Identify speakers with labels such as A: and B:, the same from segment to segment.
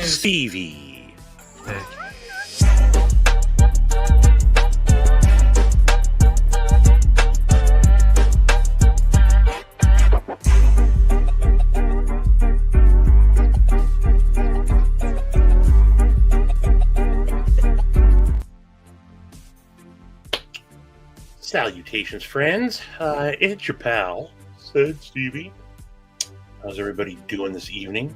A: Stevie. Salutations, friends. It's your pal, said Stevie. How's everybody doing this evening?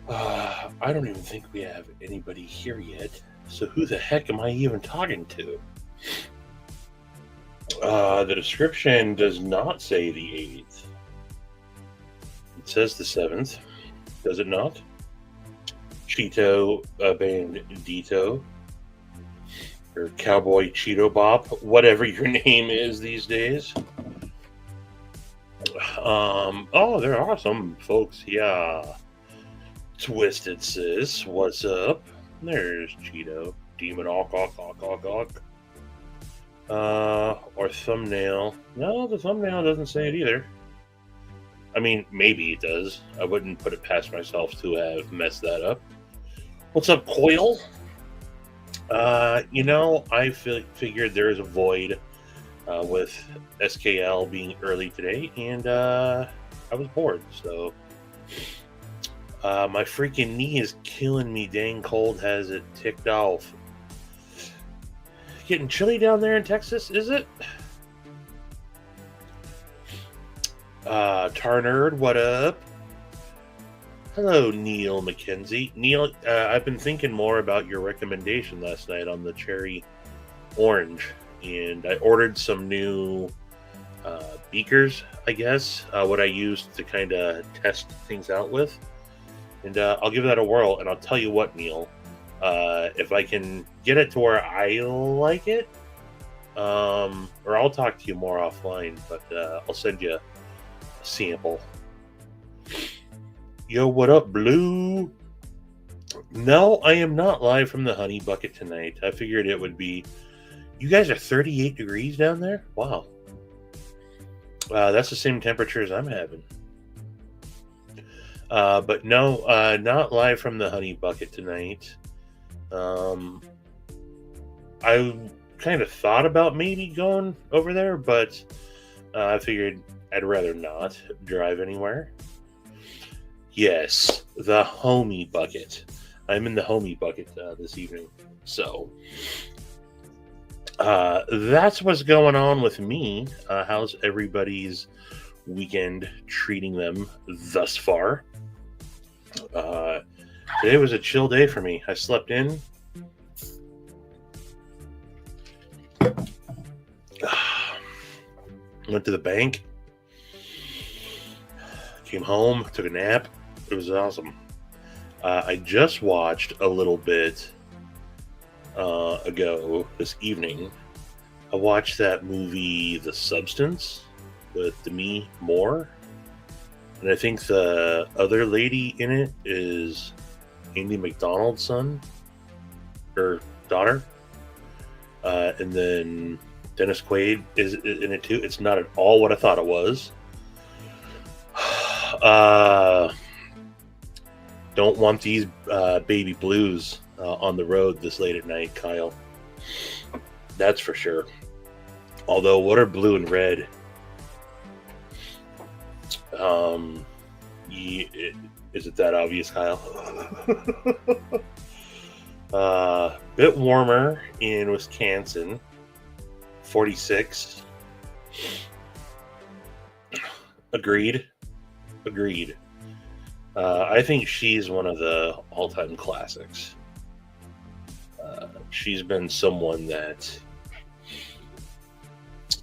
A: I don't even think we have anybody here yet. So who the heck am I even talking to? The description does not say the 8th. It says the 7th. Does it not? Cheeto Bandito. Or Cowboy Cheeto Bop. Whatever your name is these days. Oh, there are some folks. Yeah. Twisted Sis, what's up? There's Cheeto. Demon Awk. Or thumbnail. No, the thumbnail doesn't say it either. I mean, maybe it does. I wouldn't put it past myself to have messed that up. What's up, Coil? I figured there is a void with SKL being early today, and I was bored, so my freaking knee is killing me. Dang cold has it ticked off. Getting chilly down there in Texas, is it? Tar Nerd, what up? Hello, Neil McKenzie. Neil, I've been thinking more about your recommendation last night on the cherry orange, and I ordered some new beakers, I guess, what I used to kind of test things out with. And I'll give that a whirl, and I'll tell you what, Neil, if I can get it to where I like it, or I'll talk to you more offline, but I'll send you a sample. Yo, what up, Blue? No, I am not live from the Honey Bucket tonight. I figured it would be... You guys are 38 degrees down there? Wow. That's the same temperature as I'm having. But no, not live from the Honey Bucket tonight. I kind of thought about maybe going over there, but I figured I'd rather not drive anywhere. Yes, the Homie Bucket. I'm in the Homie Bucket this evening. So, that's what's going on with me. How's everybody's weekend treating them thus far? Today was a chill day for me. I slept in. Went to the bank. Came home, took a nap. It was awesome. I just watched a little bit ago this evening. I watched that movie, The Substance, with Demi Moore. And I think the other lady in it is Andy McDonald's son or daughter. And then Dennis Quaid is in it too. It's not at all what I thought it was. Don't want these baby blues on the road this late at night, Kyle. That's for sure. Although, what are blue and red? Is it that obvious, Kyle? Bit warmer in Wisconsin, 46. Agreed. I think she's one of the all-time classics. She's been someone that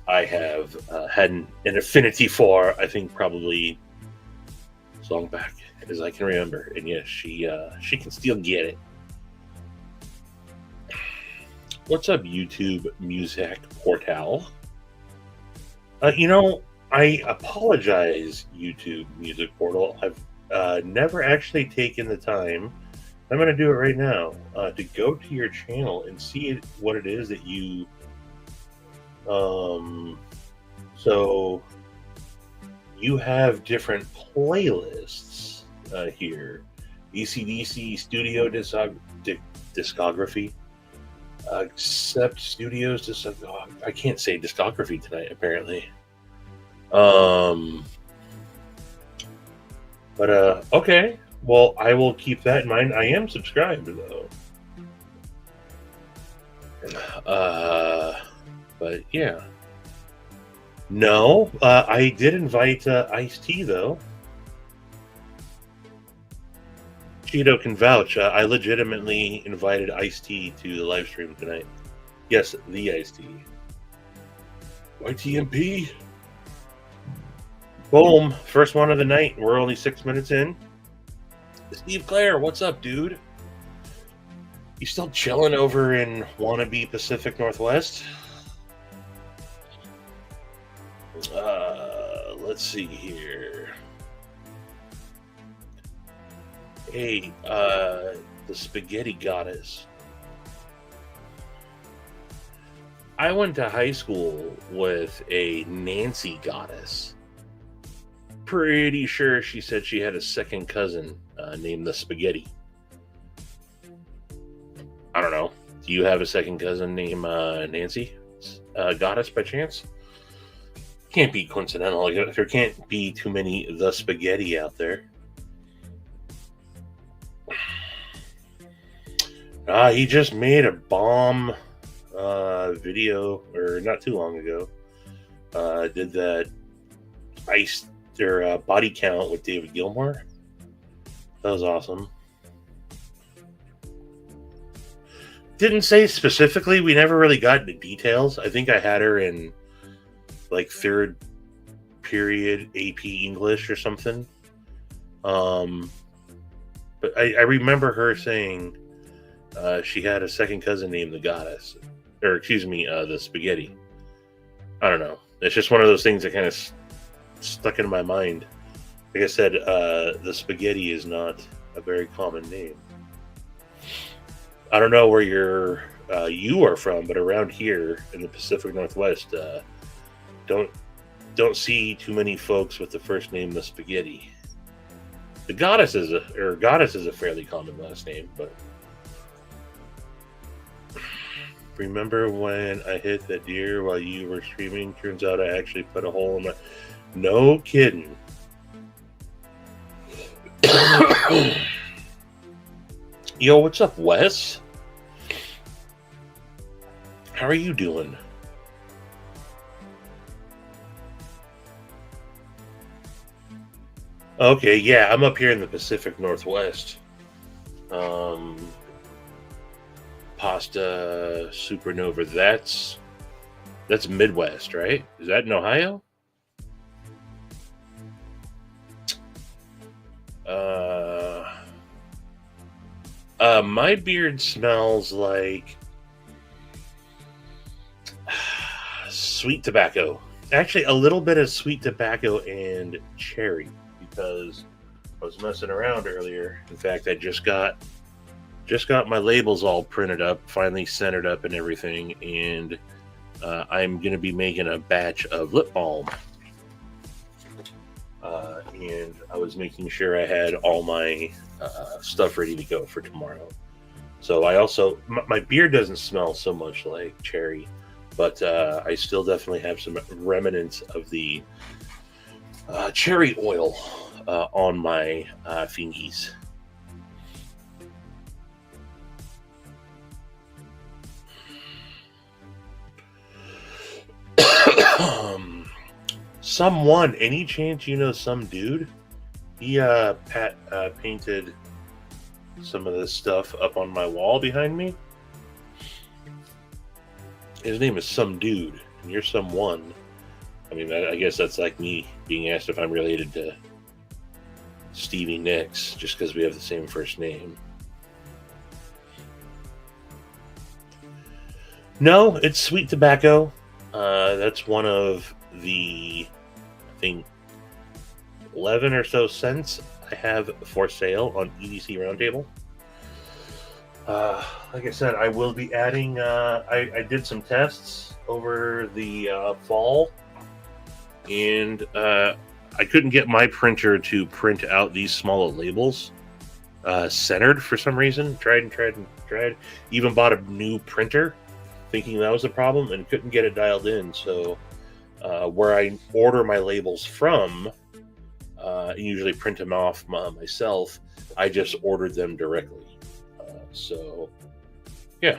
A: I have had an affinity for, I think probably as long back as I can remember. And yes, she can still get it. What's up, YouTube Music Portal? I apologize, YouTube Music Portal. I've never actually taken the time. I'm going to do it right now to go to your channel and see what it is that you. So you have different playlists here. ECDC Studio discography. Except Studios I can't say discography tonight, apparently. But okay. Well, I will keep that in mind. I am subscribed though. But yeah. No, I did invite Ice-T though. Cheeto can vouch. I legitimately invited Ice-T to the live stream tonight. Yes, the Ice-T. YTMP. Boom. First one of the night. We're only 6 minutes in. Steve Clare, what's up, dude? You still chilling over in wannabe Pacific Northwest? Let's see here. Hey, the spaghetti goddess. I went to high school with a Nancy goddess. Pretty sure she said she had a second cousin named the Spaghetti. I don't know. Do you have a second cousin named Nancy goddess by chance? Can't be coincidental. There can't be too many the Spaghetti out there. He just made a balm video, or not too long ago. Did that ice or body count with David Gilmour. That was awesome. Didn't say specifically. We never really got into details. I think I had her in like third period AP English or something. But I remember her saying she had a second cousin named the Goddess, or excuse me, the Spaghetti. I don't know. It's just one of those things that kind of stuck in my mind. Like I said, the Spaghetti is not a very common name. I don't know where you are from, but around here in the Pacific Northwest, don't see too many folks with the first name the Spaghetti. The Goddess is a fairly common last name, but remember when I hit that deer while you were streaming? Turns out I actually put a hole in my. No kidding. Yo, what's up, Wes? How are you doing? Okay, yeah, I'm up here in the Pacific Northwest. Pasta Supernova, that's Midwest, right? Is that in Ohio? My beard smells like sweet tobacco. Actually, a little bit of sweet tobacco and cherry, because I was messing around earlier. In fact, I just got my labels all printed up, finally centered up and everything, and I'm going to be making a batch of lip balm. And I was making sure I had all my stuff ready to go for tomorrow. So I also, my beard doesn't smell so much like cherry, but I still definitely have some remnants of the cherry oil on my fingies. Someone, any chance you know some dude? He painted some of this stuff up on my wall behind me. His name is Some Dude, and you're someone. I mean, I guess that's like me being asked if I'm related to Stevie Nicks, just because we have the same first name. No, it's sweet tobacco. That's one of the, I think, 11 or so cents I have for sale on EDC Round Table. Like I said, I will be adding, I did some tests over the fall, and I couldn't get my printer to print out these smaller labels. centered for some reason. Tried and tried and tried. Even bought a new printer, thinking that was the problem, and couldn't get it dialed in. So where I order my labels from, usually print them off myself. I just ordered them directly. So yeah.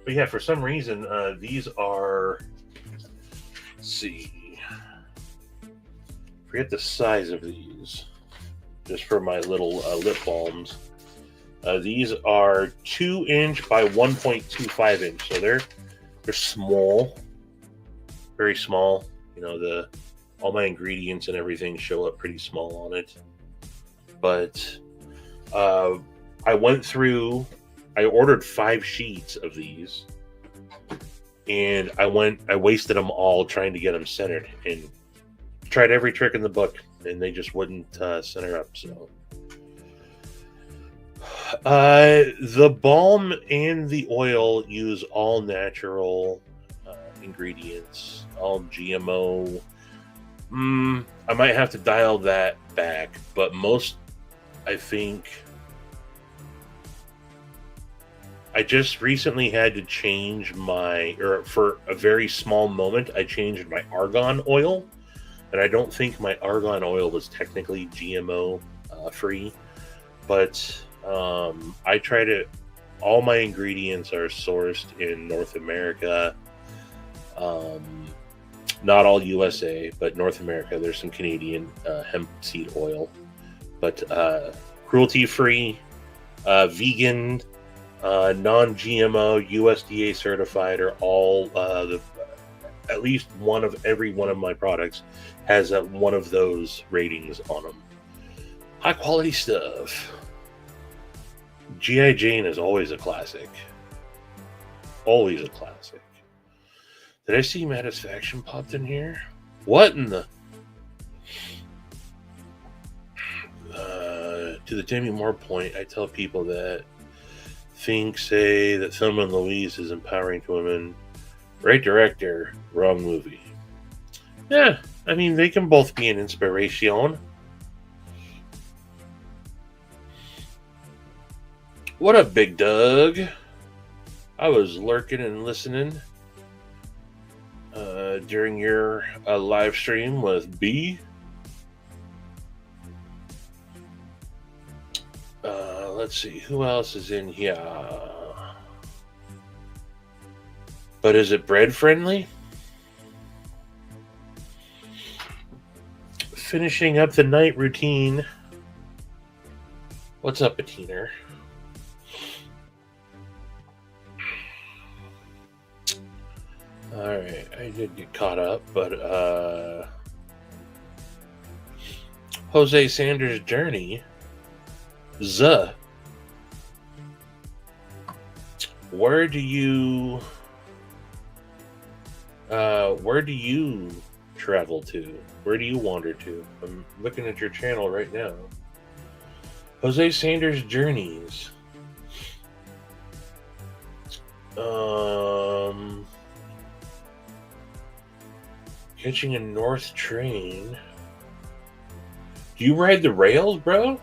A: But yeah, for some reason, these are, let's see, forget the size of these, just for my little lip balms. These are 2-inch by 1.25 inch, so they're small, very small. You know, all my ingredients and everything show up pretty small on it. But I went through. I ordered 5 sheets of these, and I wasted them all trying to get them centered, and tried every trick in the book, and they just wouldn't center up. So the balm and the oil use all natural ingredients, all GMO. I might have to dial that back, but most, I think, I just recently had to change for a very small moment, I changed my argan oil, and I don't think my argan oil was technically GMO free, but I tried it. All my ingredients are sourced in North America. Not all USA, but North America. There's some Canadian hemp seed oil, but cruelty-free, vegan, non-GMO, USDA certified, are all at least every one of my products has one of those ratings on them. High quality stuff. G.I. Jane is always a classic. Always a classic. Did I see Satisfaction popped in here? What in the... to the Demi Moore point, I tell people that say that Thelma and Louise is empowering to women. Right director, wrong movie. Yeah, I mean, they can both be an inspiration. What up, Big Doug? I was lurking and listening during your live stream with B. Let's see, who else is in here? But is it bread friendly? Finishing up the night routine. What's up, Bettina? Alright, I did get caught up, but Jose Sanders' Journey. Where do you travel to? Where do you wander to? I'm looking at your channel right now. Jose Sanders Journeys. Catching a north train. Do you ride the rails, bro?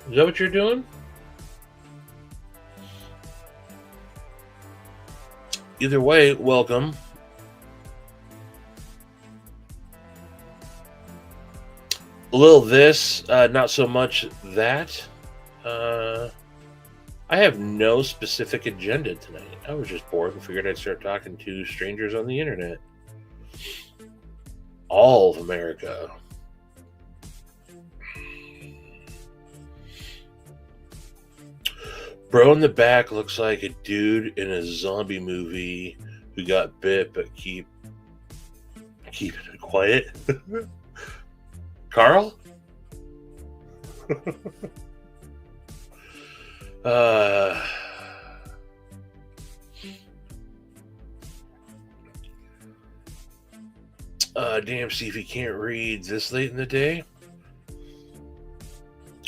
A: Is that what you're doing? Either way, welcome. A little this, not so much that. I have no specific agenda tonight. I was just bored and figured I'd start talking to strangers on the internet. All of America. Bro in the back looks like a dude in a zombie movie who got bit but keep it quiet. Carl? Damn, Stevie can't read this late in the day?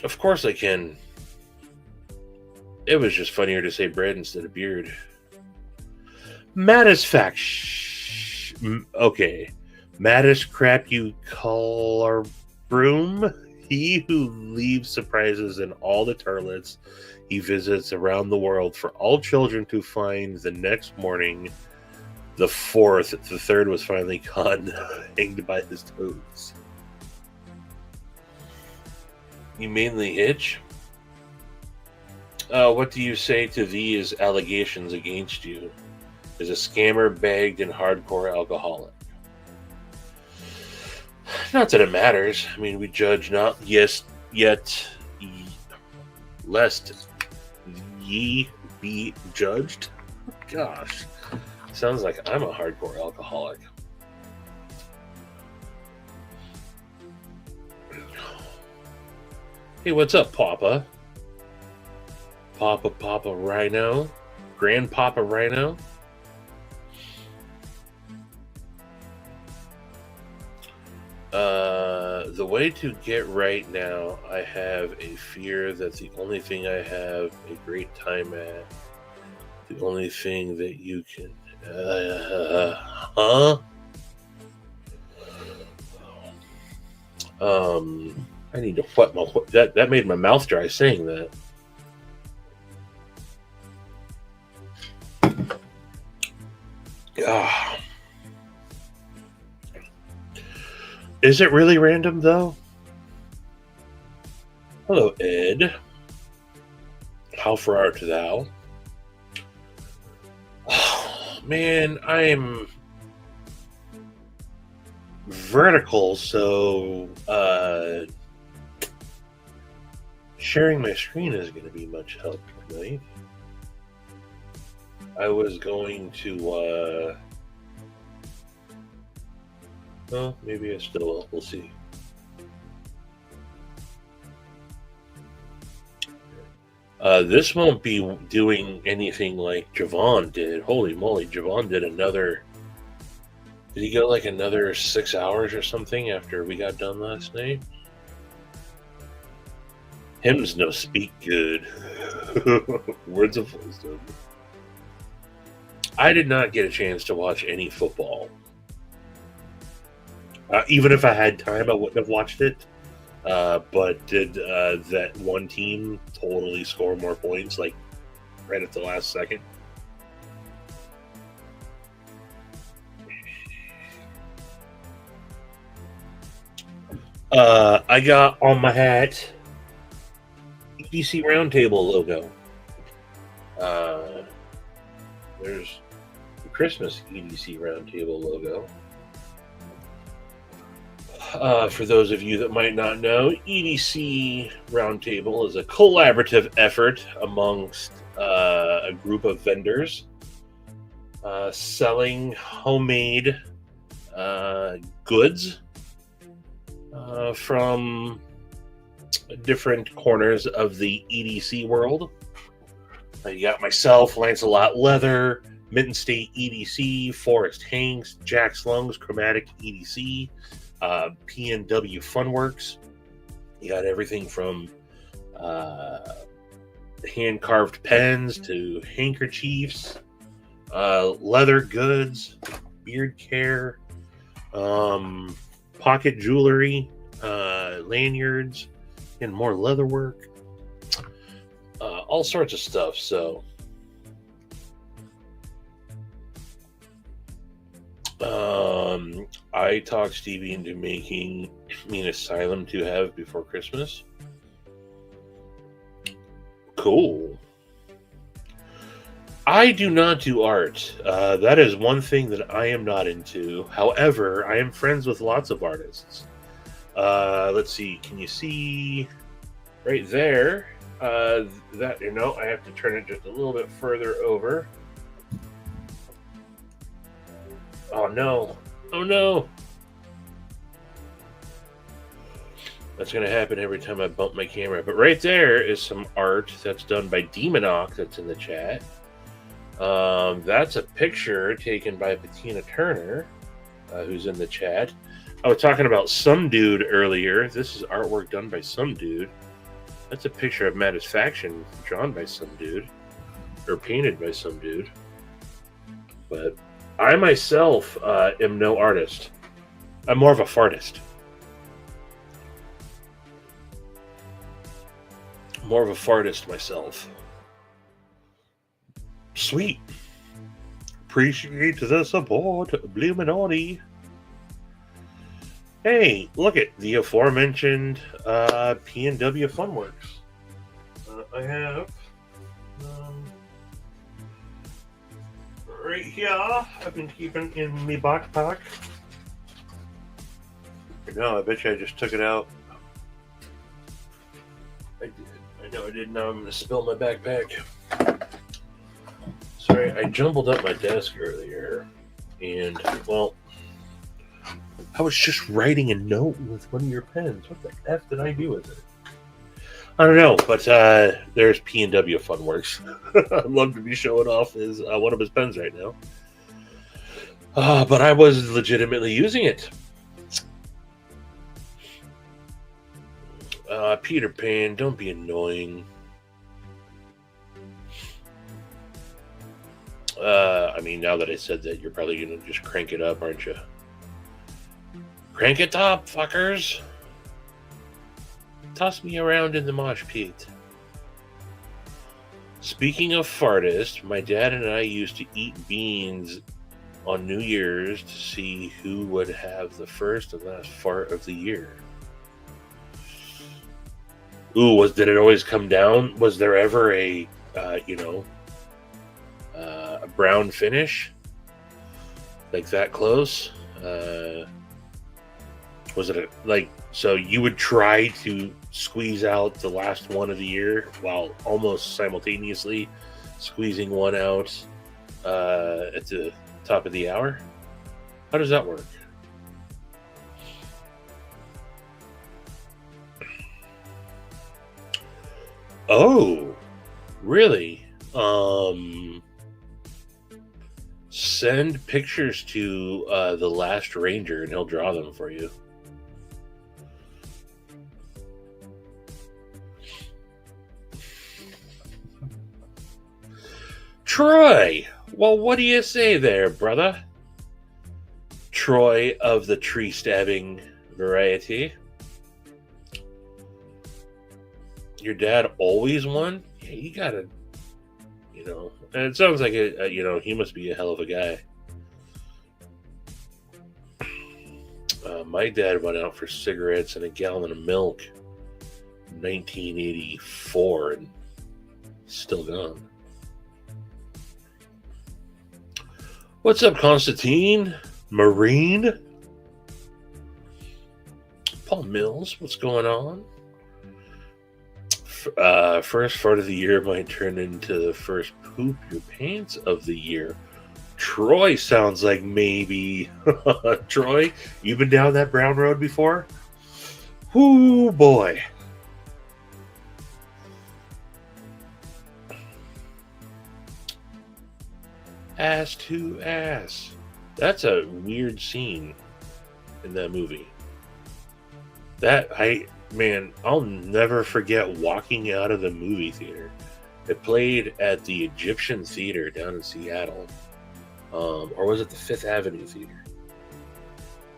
A: Of course I can. It was just funnier to say bread instead of beard. Maddest fact. Okay. Maddest crap you call our broom? He who leaves surprises in all the toilets he visits around the world for all children to find the next morning. The third was finally caught and hanged by his toes. You mainly itch? What do you say to these allegations against you? Is a scammer, bagged, and hardcore alcoholic? Not that it matters. I mean, we judge not lest ye be judged. Gosh, sounds like I'm a hardcore alcoholic. Hey, what's up, Papa? Papa Rhino? Grandpapa Rhino? The way to get right now, I have a fear that the only thing I have a great time at, the only thing that you can, I need to wet my, that made my mouth dry saying that. Is it really random, though? Hello, Ed. How far art thou? Oh, man, I'm vertical, so sharing my screen is going to be much help tonight. I was going to well, maybe I still will. We'll see. This won't be doing anything like Javon did. Holy moly, Javon did another... Did he go like another 6 hours or something after we got done last night? Him's no speak good. Words of wisdom. I did not get a chance to watch any football. Even if I had time, I wouldn't have watched it. But did that one team totally score more points, like right at the last second? I got on my hat EDC Round Table logo. There's the Christmas EDC Round Table logo. For those of you that might not know, EDC Roundtable is a collaborative effort amongst a group of vendors selling homemade goods from different corners of the EDC world. You got myself, Lancelot Leather, Mitten State EDC, Forrest Hanks, Jack Slung's Chromatic EDC, PNW Funworks. You got everything from hand-carved pens to handkerchiefs, leather goods, beard care, pocket jewelry, lanyards, and more leather work. All sorts of stuff. So I talked Stevie into making me an asylum to have before Christmas. Cool. I do not do art. That is one thing that I am not into. However, I am friends with lots of artists. Let's see. Can you see right there? That, you know, I have to turn it just a little bit further over. Oh no. Oh no. That's going to happen every time I bump my camera. But right there is some art that's done by Demonoc that's in the chat. That's a picture taken by Bettina Turner, who's in the chat. I was talking about Some Dude earlier. This is artwork done by Some Dude. That's a picture of Matisfaction drawn by Some Dude. Or painted by Some Dude. But I myself am no artist. I'm more of a fartist. more of a fartist myself. Sweet. Appreciate the support, Bluminati. Hey, look at the aforementioned P&W Funworks. I have right here. I've been keeping in my backpack. No, I bet you I just took it out. I did. I know I did. Now I'm going to spill my backpack. Sorry, I jumbled up my desk earlier, and, well, I was just writing a note with one of your pens. What the F did I do with it? I don't know, but there's P&W Funworks. I'd love to be showing off his one of his pens right now. But I was legitimately using it. Peter Pan, don't be annoying. I mean, now that I said that, you're probably going to just crank it up, aren't you? Crank it up, fuckers! Toss me around in the mosh pit. Speaking of fartist, my dad and I used to eat beans on New Year's to see who would have the first and last fart of the year. Ooh, did it always come down? Was there ever a brown finish? Like that close? Was it so you would try to squeeze out the last one of the year while almost simultaneously squeezing one out at the top of the hour? How does that work? Oh, really? Send pictures to the Last Ranger and he'll draw them for you. Troy! Well, what do you say there, brother? Troy of the tree stabbing variety. Your dad always won? Yeah, you gotta, and it sounds like he must be a hell of a guy. My dad went out for cigarettes and a gallon of milk in 1984 and still gone. What's up, Constantine? Marine? Paul Mills, what's going on? First fart of the year might turn into the first poop your pants of the year. Troy sounds like maybe. Troy, you been down that brown road before? Whoo, boy. Ass to ass. That's a weird scene in that movie. I'll never forget walking out of the movie theater. It played at the Egyptian Theater down in Seattle. Or was it the Fifth Avenue Theater?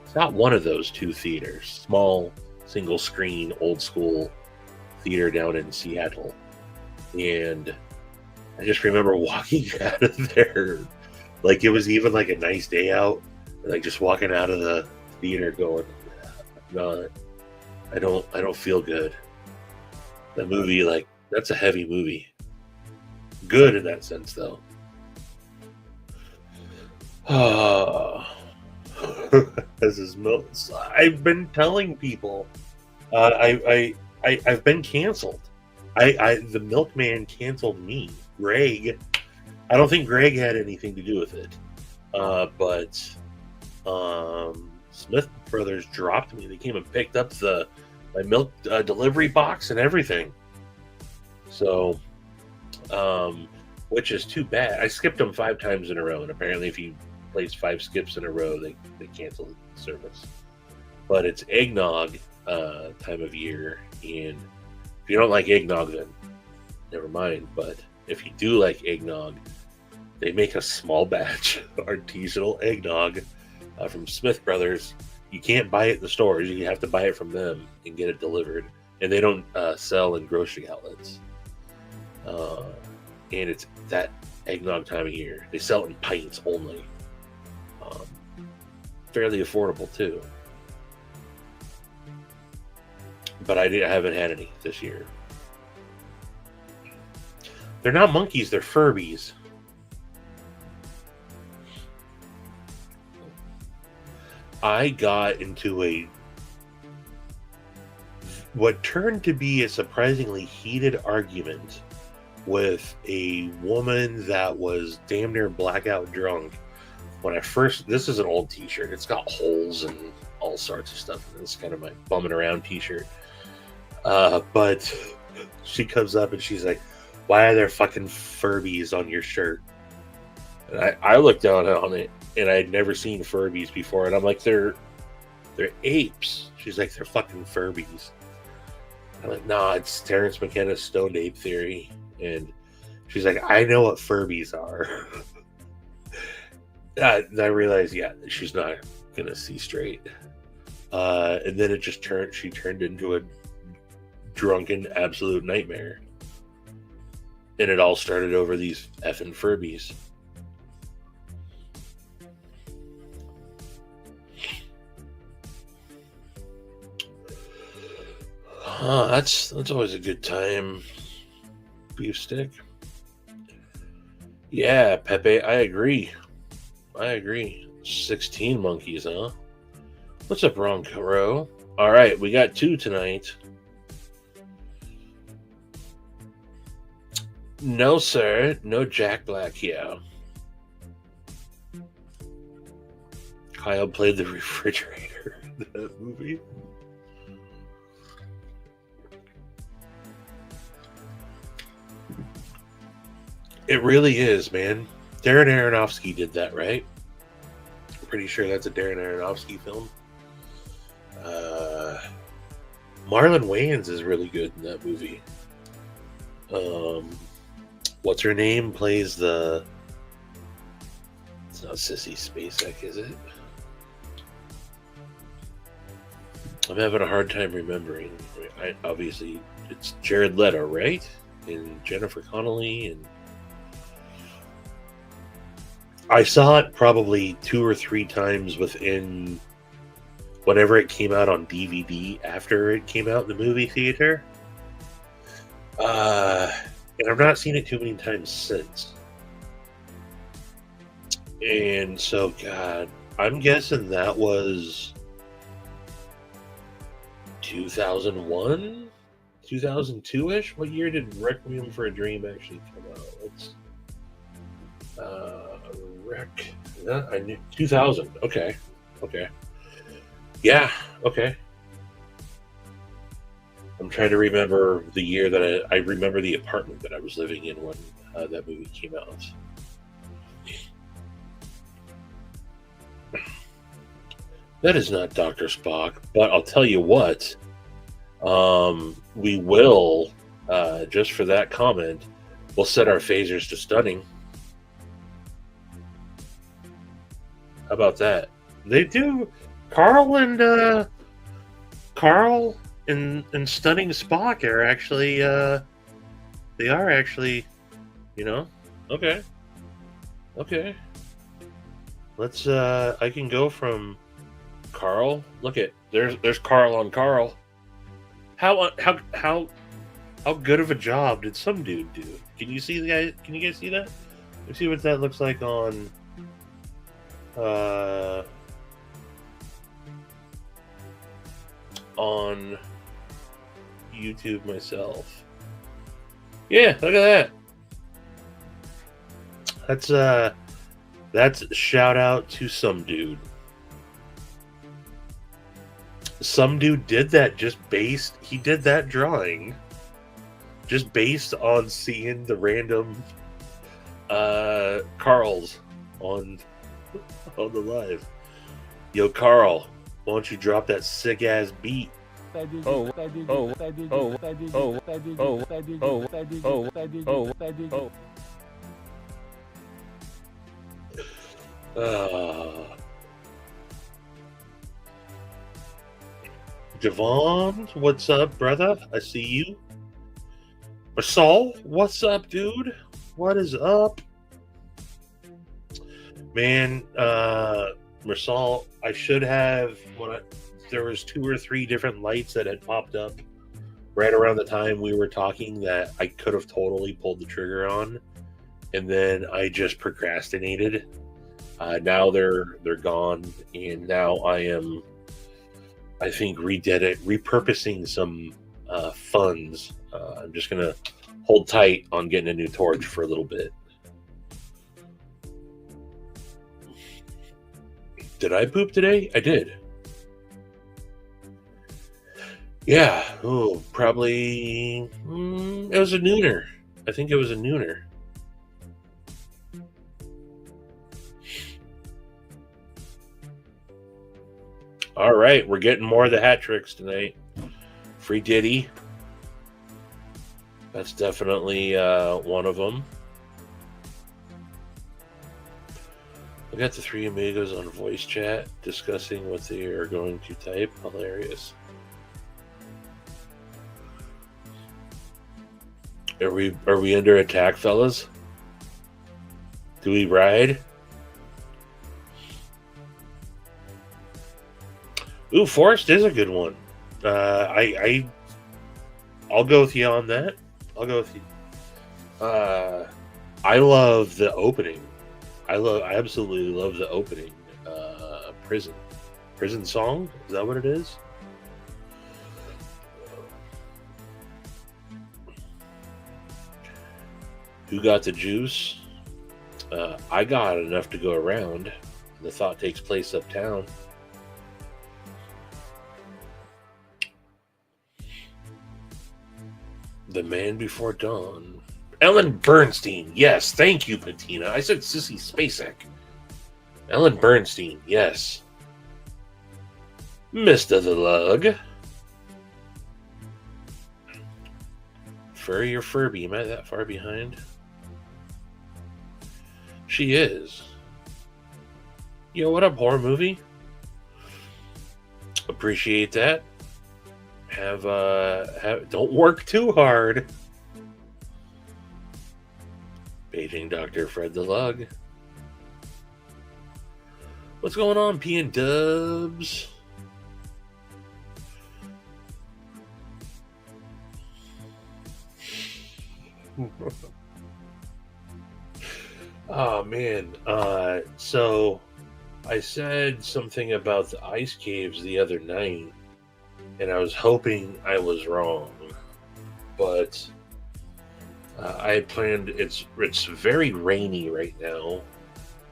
A: It's not one of those two theaters. Small, single screen, old school theater down in Seattle. And I just remember walking out of there. Like it was even like a nice day out. Like just walking out of the theater going, no, I don't feel good. That movie, that's a heavy movie. Good in that sense, though. This is milk. I've been telling people, I've been canceled. The milkman canceled me. Greg. I don't think Greg had anything to do with it. But Smith Brothers dropped me. They came and picked up my milk delivery box and everything. So, which is too bad. I skipped them 5 times in a row, and apparently if you place 5 skips in a row, they cancel the service. But it's eggnog time of year, and if you don't like eggnog, then never mind. But if you do like eggnog, they make a small batch artisanal eggnog from Smith Brothers. You can't buy it in the stores. You have to buy it from them and get it delivered. and they don't sell in grocery outlets. And it's that eggnog time of year. They sell it in pints only. Fairly affordable too. But I haven't had any this year. They're not monkeys, they're Furbies. I got into what turned to be a surprisingly heated argument with a woman that was damn near blackout drunk when this is an old t-shirt. It's got holes and all sorts of stuff. It's kind of my bumming around t-shirt. But she comes up and she's like, why are there fucking Furbies on your shirt? And I looked down on it and I'd never seen Furbies before. And I'm like, they're apes. She's like, they're fucking Furbies. I'm like, nah, it's Terrence McKenna's stoned ape theory. And she's like, I know what Furbies are. And I realized, yeah, she's not gonna see straight. And then she turned into a drunken absolute nightmare. And it all started over these effing Furbies. That's always a good time. Beef stick. Yeah, Pepe, I agree. 16 monkeys, huh? What's up, Ron? All right, we got 2 tonight. No, sir. No Jack Black here. Kyle played the refrigerator in that movie. It really is, man. Darren Aronofsky did that, right? I'm pretty sure that's a Darren Aronofsky film. Marlon Wayans is really good in that movie. What's her name plays the... It's not Sissy Spacek, is it? I'm having a hard time remembering. Obviously, it's Jared Leto, right? And Jennifer Connelly, and I saw it probably 2 or 3 times within whenever it came out on DVD after it came out in the movie theater. And I've not seen it too many times since. And so, God, I'm guessing that was 2001? 2002-ish? What year did Requiem for a Dream actually come out? Let's... I knew 2000. Okay. Yeah. Okay. I'm trying to remember the year that I remember the apartment that I was living in when that movie came out. That is not Dr. Spock, but I'll tell you what. We will, just for that comment, we'll set our phasers to stunning. How about that? They do. Carl and Stunning Spock are actually they are actually, okay. Let's I can go from Carl. Look at there's Carl on Carl. How good of a job did some dude do? Can you see the guy? Can you guys see that? Let's see what that looks like on YouTube myself. Yeah, look at that. That's shout out to some dude. Some dude did that he did that drawing just based on seeing the random Carls on the live. Yo, Carl, why don't you drop that sick ass beat? Javon, what's up, brother? I see you. Masal, what's up, dude? What is up? Man, Masal, I should have there was 2 or 3 different lights that had popped up right around the time we were talking that I could have totally pulled the trigger on, and then I just procrastinated. Now they're gone, and now I think repurposing some funds. I'm just gonna hold tight on getting a new torch for a little bit. Did I poop today? I did. Yeah. Oh, probably. It was a nooner. I think it was a nooner. All right, we're getting more of the hat tricks tonight. Free Diddy. That's definitely one of them. I got the 3 amigos on voice chat discussing what they are going to type. Hilarious. Are we under attack, fellas? Do we ride? Ooh, Forest is a good one. I'll go with you on that. I'll go with you. I love the opening. I absolutely love the opening. Prison song. Is that what it is? Who got the juice? I got enough to go around. The thought takes place uptown. The Man Before Dawn. Ellen Bernstein. Yes, thank you, Patina. I said Sissy Spacek. Ellen Bernstein. Yes. Mr. the Lug. Furry or Furby? Am I that far behind? She is. Yo, what up, horror movie? Appreciate that. Don't work too hard. Paging Dr. Fred the Lug. What's going on, P and Dubs? Oh man. So I said something about the ice caves the other night, and I was hoping I was wrong, but I had planned. It's very rainy right now,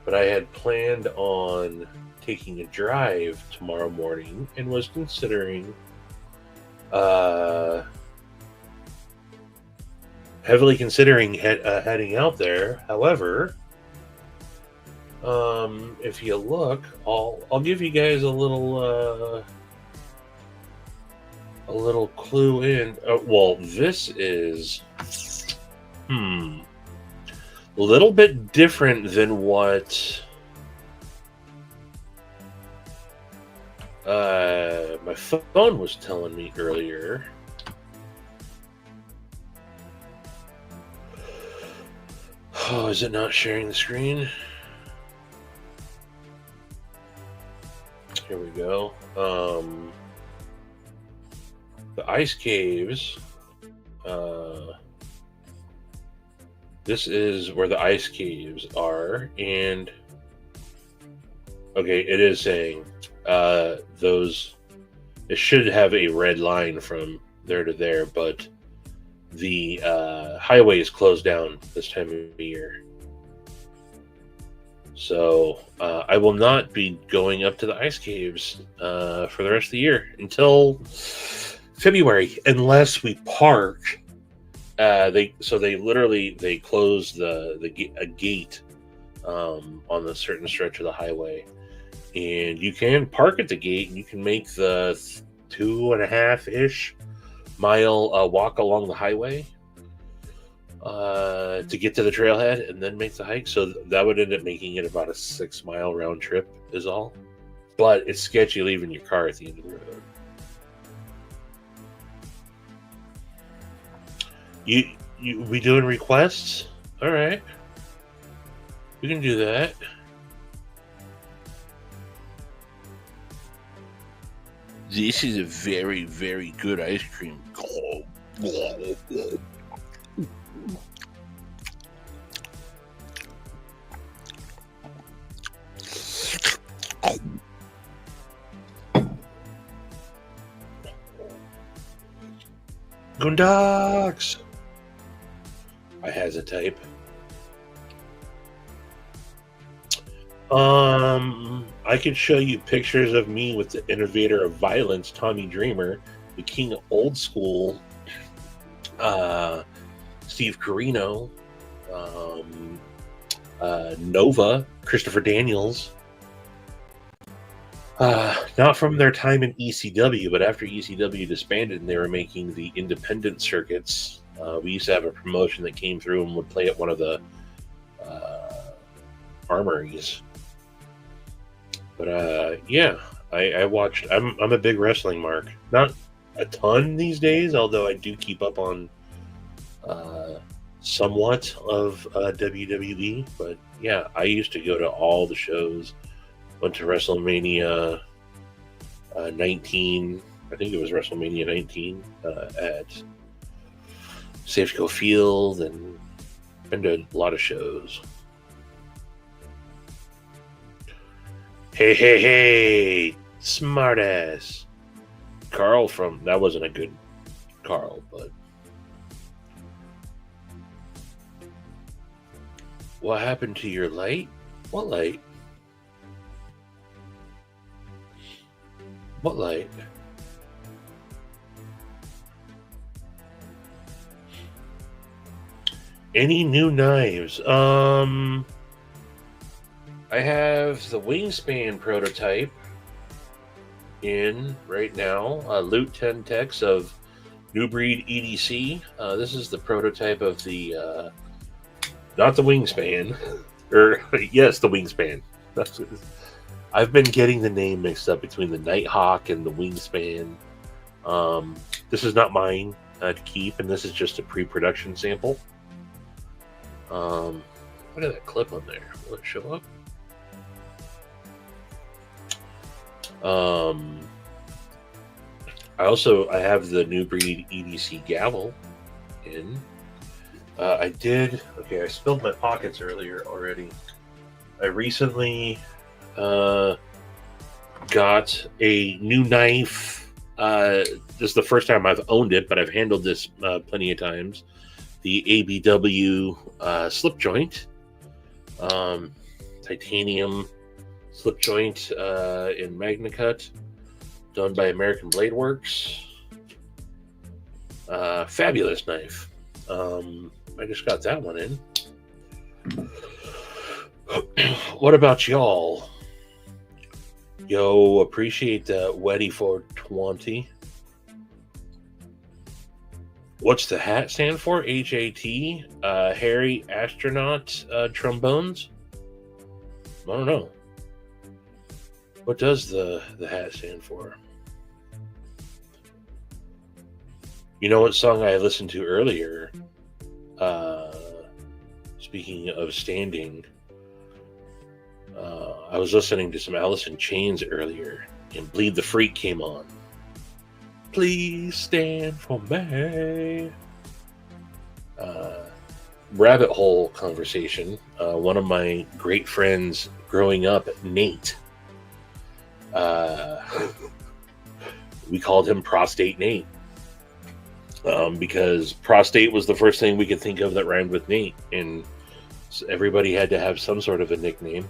A: but I had planned on taking a drive tomorrow morning and was considering heavily considering heading out there. However, if you look, I'll give you guys a little clue in. Well, this is a little bit different than what my phone was telling me earlier. Oh, is it not sharing the screen? Here we go. The ice caves. This is where the ice caves are, and okay, it is saying those. It should have a red line from there to there, but the highway is closed down this time of year. So I will not be going up to the ice caves for the rest of the year until February, unless we park. They close a gate on a certain stretch of the highway, and you can park at the gate, and you can make the 2.5-ish mile walk along the highway to get to the trailhead and then make the hike. So that would end up making it about a 6-mile round trip is all. But it's sketchy leaving your car at the end of the road. You we doing requests? All right, we can do that. This is a very, very good ice cream. Goondocks! I has a type. I could show you pictures of me with the innovator of violence, Tommy Dreamer, the king of old school, Steve Carino, um, Nova, Christopher Daniels. Not from their time in ECW, but after ECW disbanded and they were making the independent circuits, we used to have a promotion that came through and would play at one of the uh, armories. But yeah, I watched. I'm a big wrestling mark. Not a ton these days, although I do keep up on somewhat of WWE. But yeah, I used to go to all the shows. Went to WrestleMania 19. I think it was WrestleMania 19 at Safeco Field, and been to a lot of shows. Hey, hey, hey, smartass. Carl from, that wasn't a good Carl, but. What happened to your light? What light? What light? Any new knives? I have the Wingspan prototype in right now. Loot 10 Techs of New Breed EDC. This is the prototype of the, not the Wingspan, or yes, the Wingspan. I've been getting the name mixed up between the Nighthawk and the Wingspan. This is not mine to keep, and this is just a pre-production sample. Look at that clip on there. Will it show up? I have the New Breed EDC gavel in. I spilled my pockets earlier already. I recently got a new knife. This is the first time I've owned it, but I've handled this plenty of times. The ABW slip joint, titanium slip joint in Magna Cut, done by American Blade Works. Fabulous knife. I just got that one in. What about y'all? Yo, appreciate that Weddy for 20. What's the hat stand for? HAT? Harry Astronaut Trombones? I don't know. What does the hat stand for? You know what song I listened to earlier? Speaking of standing, I was listening to some Alice in Chains earlier, and Bleed the Freak came on. Please stand for me. Rabbit hole conversation. One of my great friends growing up, Nate. We called him Prostate Nate. Because prostate was the first thing we could think of that rhymed with Nate, and everybody had to have some sort of a nickname,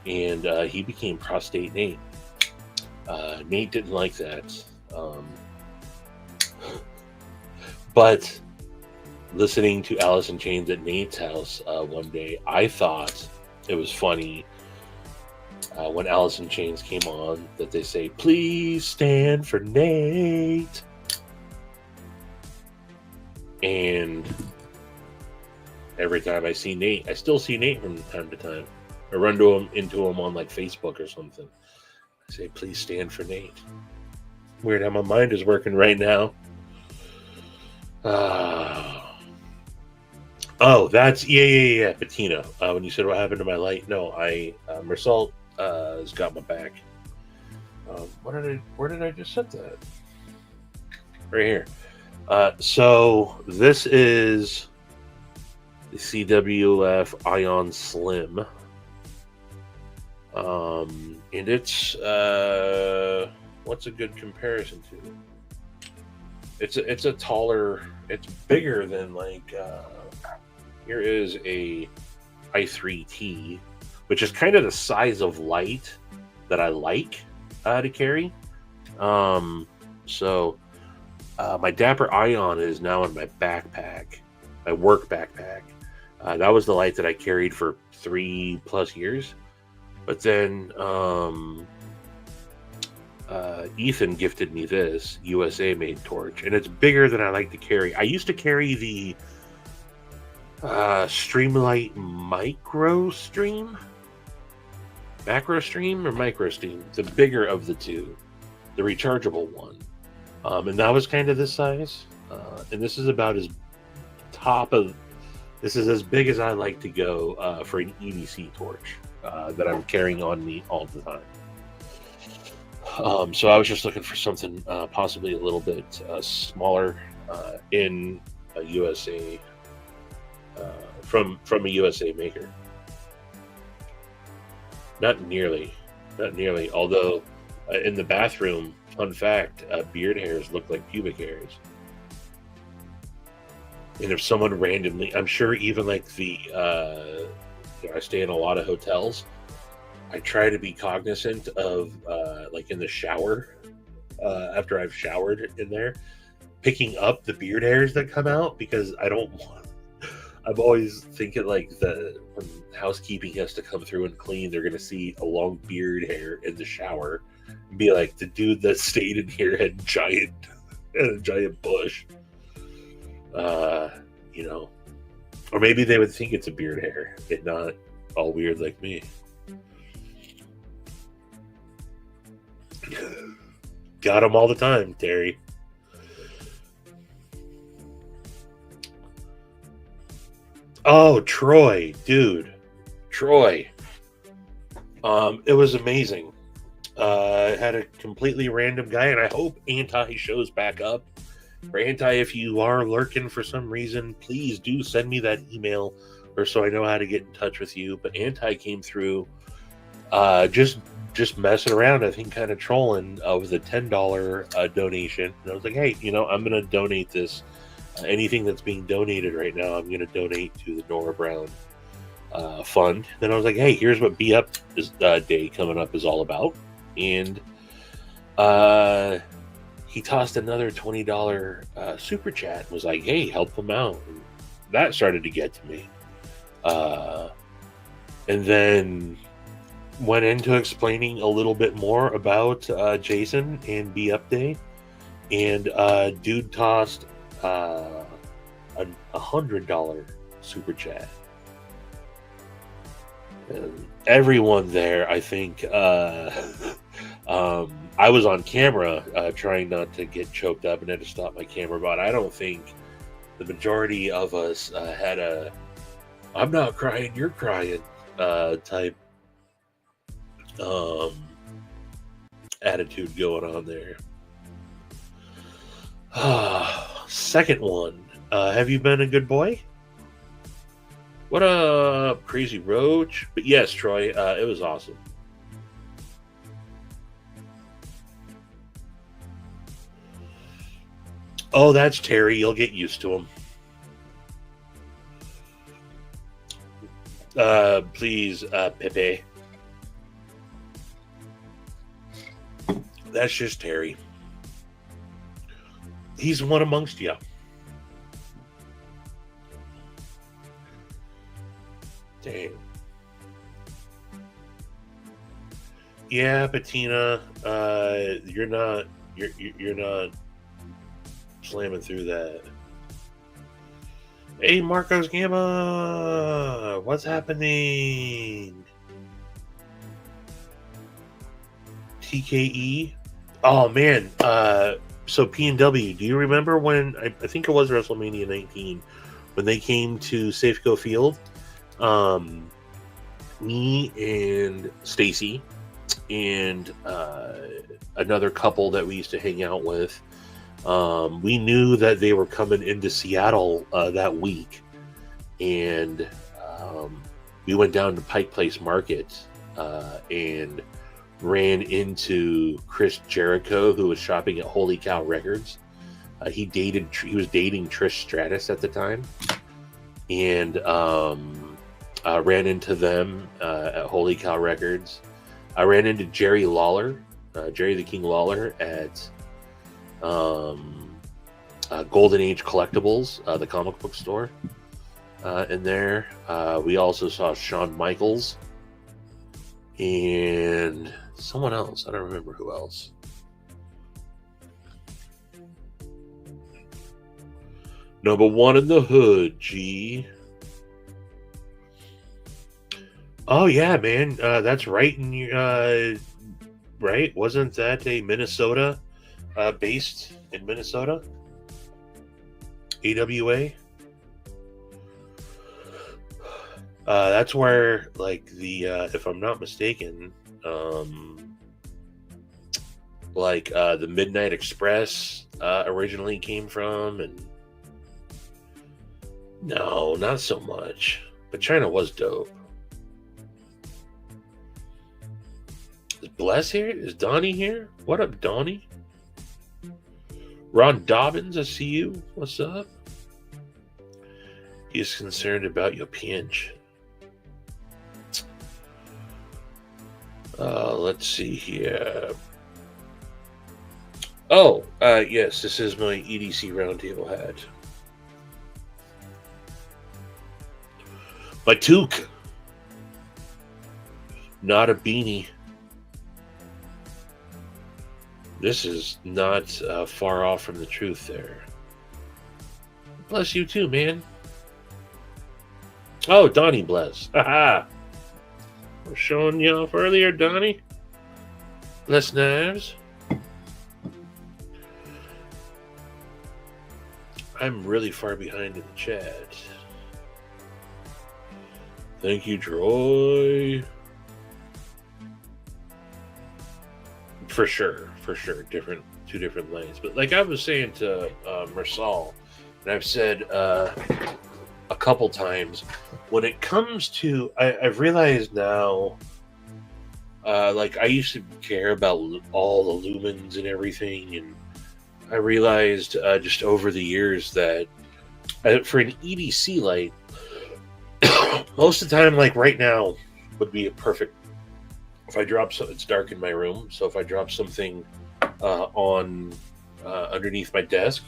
A: and he became Prostate Nate. Nate didn't like that, but listening to Alice in Chains at Nate's house one day, I thought it was funny when Alice in Chains came on that they say, "Please stand for Nate." And every time I see Nate, I still see Nate from time to time. I run into him on like Facebook or something. I say, "Please stand for Nate." Weird how my mind is working right now. Oh, that's yeah. Patina. When you said what happened to my light, no, I Mersault has got my back. Where did I just set that? Right here. So this is the CWF Ion Slim. And it's what's a good comparison to? It's a taller, it's bigger than like here is a i3T, which is kind of the size of light that I like to carry. So my Dapper Ion is now in my backpack, my work backpack. That was the light that I carried for 3+ years. But then Ethan gifted me this USA made torch, and it's bigger than I like to carry. I used to carry the Streamlight Macro Stream, or Micro Stream, the bigger of the two, the rechargeable one. And that was kind of this size. And this is about as this is as big as I like to go for an EDC torch that I'm carrying on me all the time. So I was just looking for something possibly a little bit smaller in a USA from a USA maker. Not nearly. Although in the bathroom, fun fact, beard hairs look like pubic hairs. And if someone randomly, I'm sure even like I stay in a lot of hotels. I try to be cognizant of, like in the shower, after I've showered in there, picking up the beard hairs that come out because I don't want. I'm always thinking like when housekeeping has to come through and clean, they're gonna see a long beard hair in the shower and be like, the dude that stayed in here had a giant bush. Or maybe they would think it's a beard hair and not all weird like me. Got them all the time, Terry. Oh, Troy, dude. Troy. It was amazing. I had a completely random guy, and I hope Anti shows back up. For Anti, if you are lurking for some reason, please do send me that email or so I know how to get in touch with you. But Anti came through just messing around, I think kind of trolling with a $10 donation. And I was like, hey, I'm going to donate this. Anything that's being donated right now, I'm going to donate to the Nora Brown fund. Then I was like, hey, here's what BeUp Day coming up is all about. And he tossed another $20 super chat and was like, hey, help them out. And that started to get to me. And then went into explaining a little bit more about Jason and BeUp Day. And dude tossed a $100 super chat. And everyone there, I think, I was on camera trying not to get choked up and had to stop my camera, but I don't think the majority of us had a I'm not crying, you're crying type attitude going on there. Second one. Have you been a good boy? What up, Crazy Roach? But yes, Troy, it was awesome. Oh, that's Terry. You'll get used to him. Please, Pepe. That's just Terry. He's one amongst you. Dang. Yeah, Patina. You're not slamming through that. Hey, Marcos Gamma, what's happening? TKE. Oh man. So P&W. Do you remember when I think it was WrestleMania 19 when they came to Safeco Field, me and Stacy and another couple that we used to hang out with, we knew that they were coming into Seattle that week, and we went down to Pike Place Market and ran into Chris Jericho, who was shopping at Holy Cow Records. He was dating Trish Stratus at the time, and ran into them at Holy Cow Records. I ran into Jerry Lawler, Jerry the King Lawler, at Golden Age Collectibles, the comic book store. In there, we also saw Shawn Michaels and someone else. I don't remember who else. Number one in the hood, G. Oh yeah, man, that's right in your right. Wasn't that a Minnesota based in Minnesota? AWA. That's where, like, the if I'm not mistaken, the Midnight Express originally came from, and no, not so much. But China was dope. Is Bless here? Is Donnie here? What up, Donnie? Ron Dobbins, I see you. What's up? He's concerned about your pinch. Let's see here. Oh, yes, this is my EDC Round Table hat. My toque. Not a beanie. This is not far off from the truth there. Bless you too, man. Oh, Donnie bless. Haha. I was showing you off earlier, Donnie. Bless knives. I'm really far behind in the chat. Thank you, Troy. For sure. Two different lanes. But like I was saying to Marsal, and I've said a couple times, when it comes to, I've realized now, like I used to care about all the lumens and everything, and I realized just over the years that for an EDC light, most of the time, like right now, would be a perfect. If I drop something, it's dark in my room, so if I drop something on underneath my desk,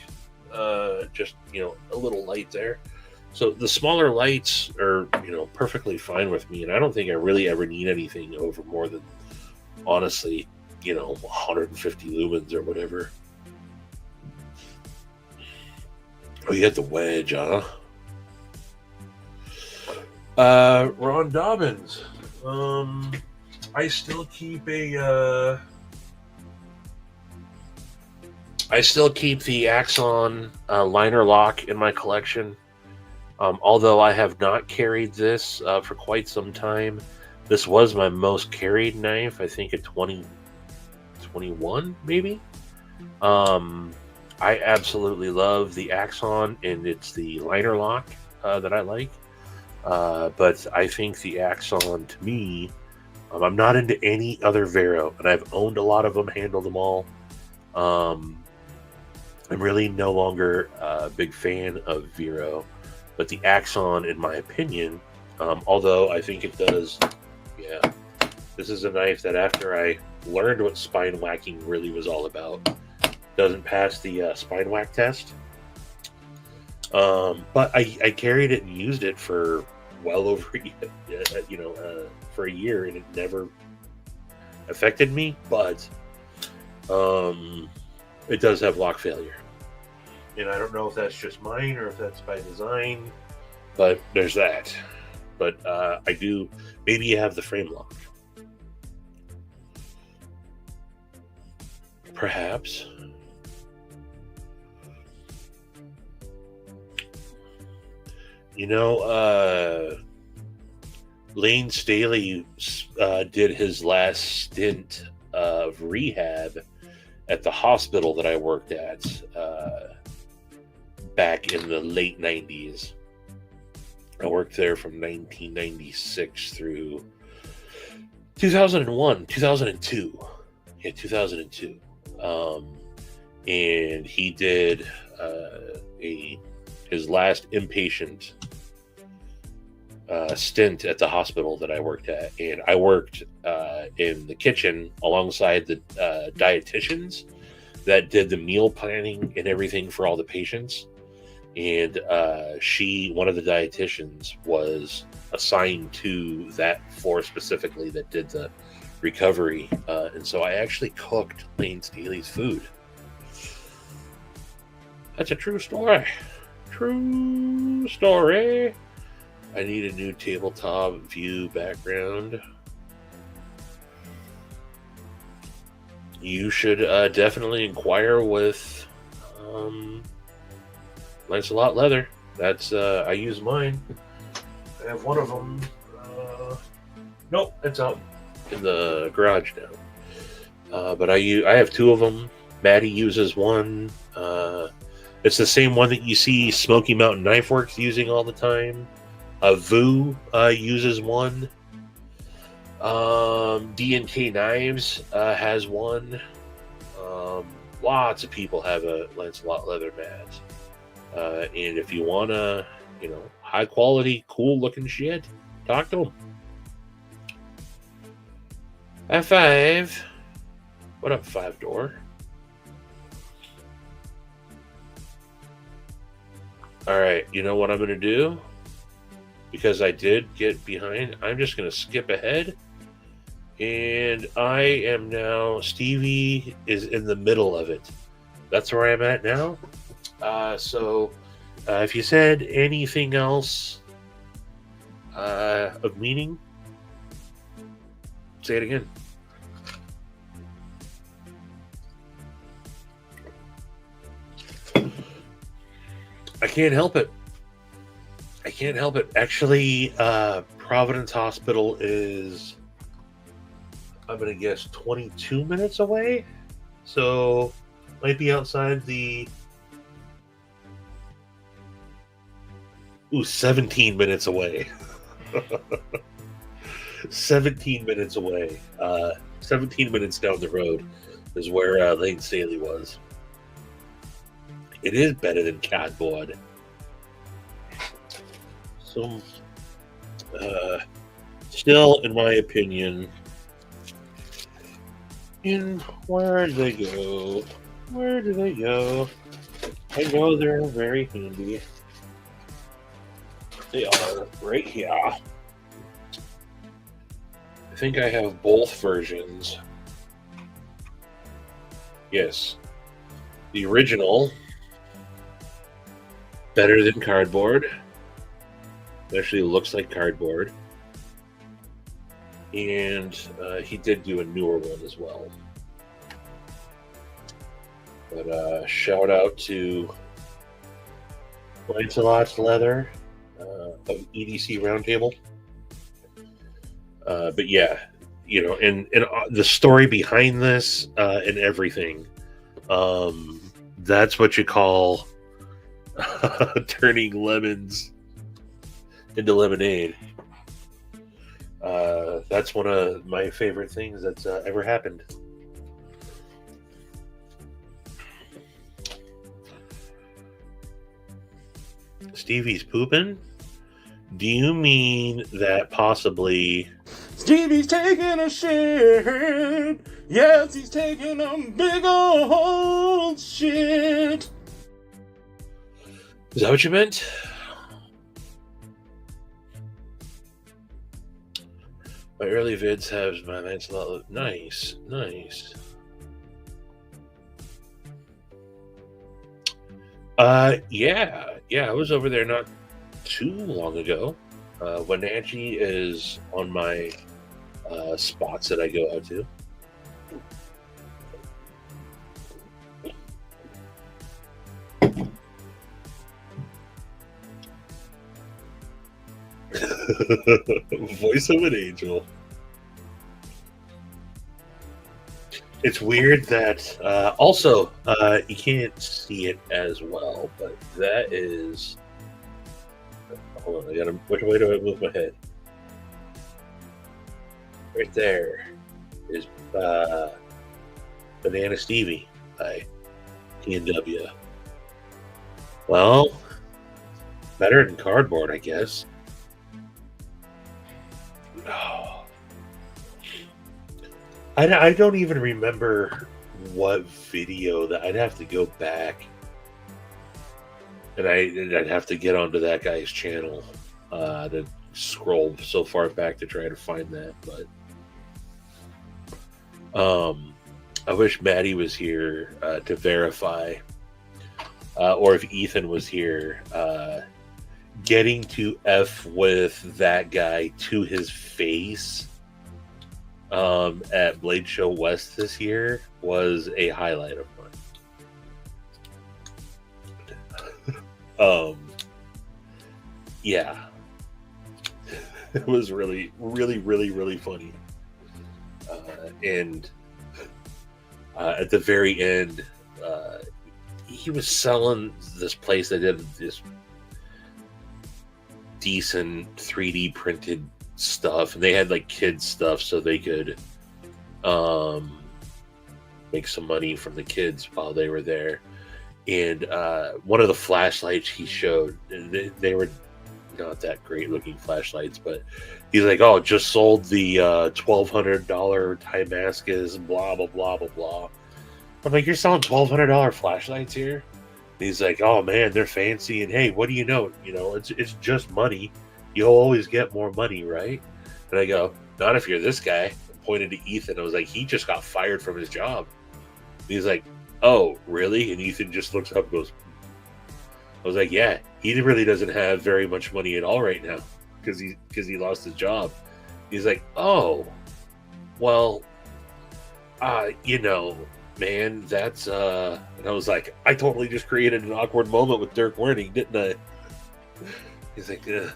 A: just a little light there. So the smaller lights are perfectly fine with me, and I don't think I really ever need anything over more than, honestly, 150 lumens or whatever. Oh, you had the wedge, huh? Ron Dobbins. I still keep the Axon liner lock in my collection. Although I have not carried this for quite some time. This was my most carried knife, I think at 2021, maybe. I absolutely love the Axon, and it's the liner lock that I like. But I think the Axon, to me, I'm not into any other Vero, and I've owned a lot of them, handled them all. I'm really no longer a big fan of Vero, but the Axon, in my opinion, although I think it does, this is a knife that after I learned what spine whacking really was all about, doesn't pass the spine whack test. But I carried it and used it for well over for a year, and it never affected me, but it does have lock failure, and I don't know if that's just mine or if that's by design, but there's that. But I do, maybe you have the frame lock, perhaps. You know, Lane Staley did his last stint of rehab at the hospital that I worked at back in the late 90s. I worked there from 1996 through 2001, 2002. Yeah, 2002. And he did his last inpatient stint at the hospital that I worked at, and I worked in the kitchen alongside the dietitians that did the meal planning and everything for all the patients. And one of the dietitians, was assigned to that floor specifically that did the recovery, and so I actually cooked Lane Staley's food. That's a true story. True story. I need a new tabletop view background. You should definitely inquire with Lancelot Leather. That's I use mine. I have one of them. Nope, it's out in the garage now. But I have two of them. Maddie uses one. It's the same one that you see Smoky Mountain Knife Works using all the time. Vu uses one. D&K Knives has one. Lots of people have a Lancelot Leather mat. And if you want to, high quality, cool looking shit, talk to them. F5. What up, 5-door? Alright, you know what I'm going to do? Because I did get behind, I'm just going to skip ahead. And I am now, Stevie is in the middle of it. That's where I'm at now. So if you said anything else of meaning, say it again. I can't help it. Actually, Providence Hospital is, I'm going to guess, 22 minutes away. So, might be outside the... 17 minutes away. 17 minutes away. 17 minutes down the road is where Lane Staley was. It is better than cardboard. So, still, in my opinion, where did they go? Where do they go? I know they're very handy. They are right here. I think I have both versions. Yes. The original, better than cardboard. It actually looks like cardboard. And he did do a newer one as well. But shout out to Lancelot's Leather of EDC Round Table. But yeah, and the story behind this and everything, that's what you call turning lemons into lemonade. That's one of my favorite things that's ever happened. Stevie's pooping? Do you mean that possibly
B: Stevie's taking a shit? Yes, he's taking a big old shit.
A: Is that what you meant? My early vids have my Lancelot. Nice. Yeah, I was over there not too long ago. Wenatchee is on my spots that I go out to. Voice of an angel. It's weird that also you can't see it as well, but that is. Hold on, I gotta. Which way do I move my head? Right there is Banana Stevie by T&W. Well, better than cardboard, I guess. Oh. I don't even remember what video that I'd have to go back and I'd have to get onto that guy's channel to scroll so far back to try to find that. But I wish Maddie was here to verify, or if Ethan was here, getting to F with that guy to his face at Blade Show West this year was a highlight of mine. Yeah, it was really, really, really, really funny. And at the very end, he was selling this place that did this decent 3D printed stuff, and they had like kids stuff so they could make some money from the kids while they were there. And one of the flashlights he showed, they were not that great looking flashlights, but he's like, oh, just sold the $1,200 Timascus, blah blah blah blah blah. I'm like, you're selling $1,200 flashlights here? And he's like, oh man, they're fancy, and hey, what do you know? You know, it's just money. You'll always get more money, right? And I go, not if you're this guy. I pointed to Ethan. I was like, he just got fired from his job. And he's like, oh, really? And Ethan just looks up and goes, I was like, yeah, he really doesn't have very much money at all right now because he lost his job. He's like, oh, well, you know, man, that's and I was like, I totally just created an awkward moment with Dirk Werning, didn't I? He's like, ugh.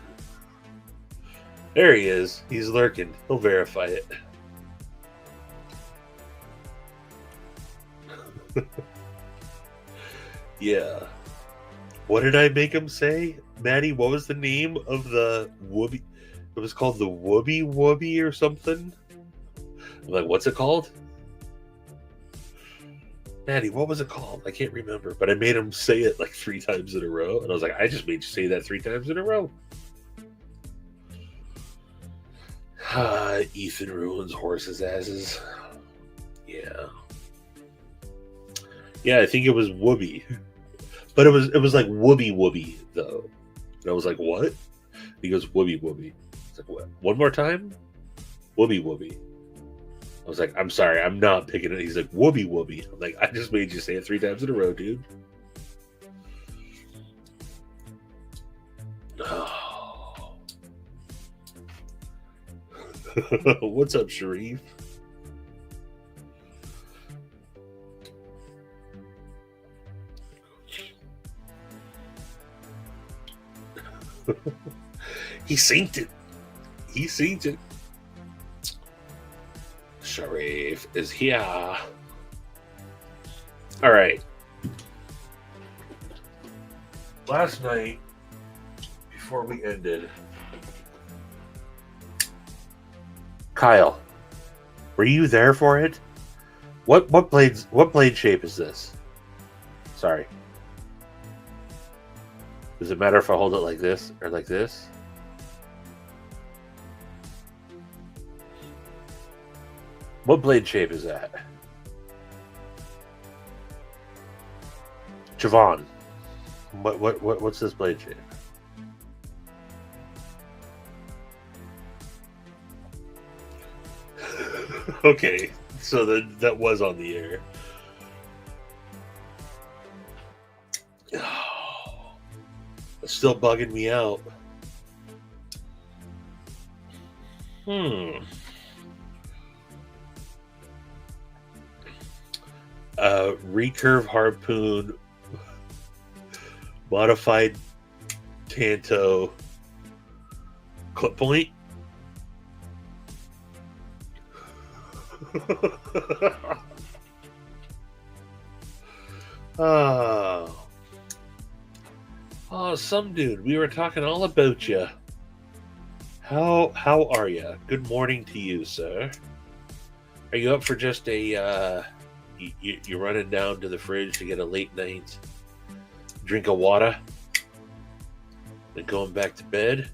A: There he is. He's lurking. He'll verify it. Yeah. What did I make him say? Maddie, what was the name of the whoopee? It was called the Whoopie or something. I'm like, what's it called? Maddie, what was it called? I can't remember. But I made him say it like 3 times in a row. And I was like, I just made you say that 3 times in a row. Ethan ruins horses' asses. Yeah. Yeah, I think it was Whoopie. But it was like Whoopie though. And I was like, what? He goes, Whoopie. It's like, what? One more time? Whoopie. I was like, I'm sorry, I'm not picking it. He's like, Whoopie. I'm like, I just made you say it 3 times in a row, dude. Oh. What's up, Sharif? He synced it. Sharif is here. All right. Last night, before we ended, Kyle, were you there for it? What blade shape is this? Sorry. Does it matter if I hold it like this or like this? What blade shape is that? Javon, what's this blade shape? Okay, so that was on the air. It's still bugging me out. Recurve harpoon, modified Tanto, Clip point. Oh. Oh, some dude. We were talking all about you. How are you? Good morning to you, sir. Are you up for just a you running down to the fridge to get a late night drink of water, then going back to bed?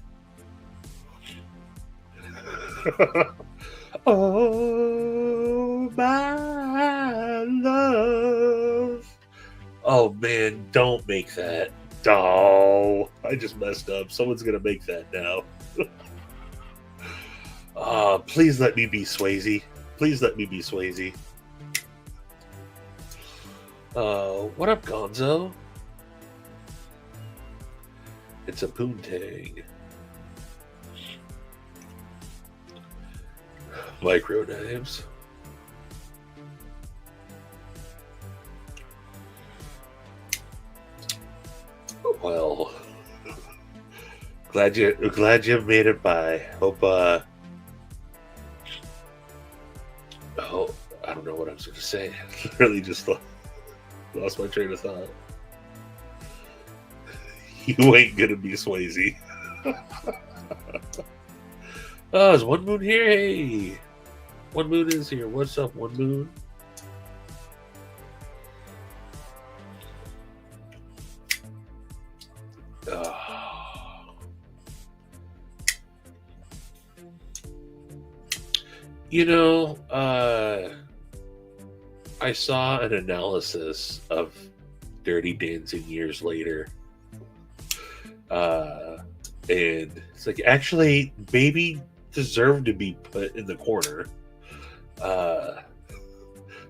A: Oh, my love. Oh, man, don't make that. Oh, I just messed up. Someone's going to make that now. Please let me be Swayze. Please let me be Swayze. What up, Gonzo? It's a poontang. Micro knives. Well, glad you made it by. Hope oh, I don't know what I was going to say. Literally just lost my train of thought. You ain't gonna be Swayze. Oh, is One Moon here? Hey, One Moon is here. What's up, One Moon? You know, I saw an analysis of Dirty Dancing years later. And it's like, actually, Baby deserved to be put in the corner.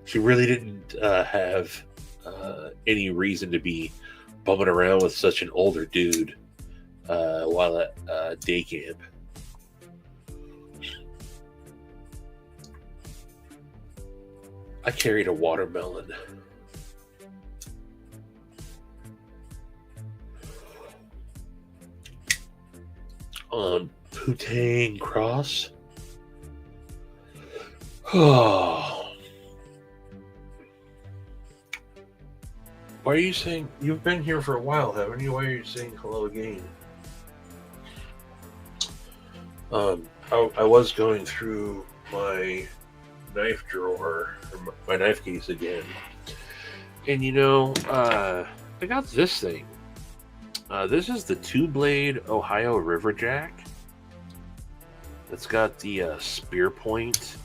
A: She really didn't have any reason to be bumming around with such an older dude while at day camp. I carried a watermelon. On Putang Cross. Oh. Why are you saying... You've been here for a while, haven't you? Why are you saying hello again? I was going through my knife drawer, or my knife case again. And you know, I got this thing. This is the 2-blade Ohio Riverjack. It's got the spear point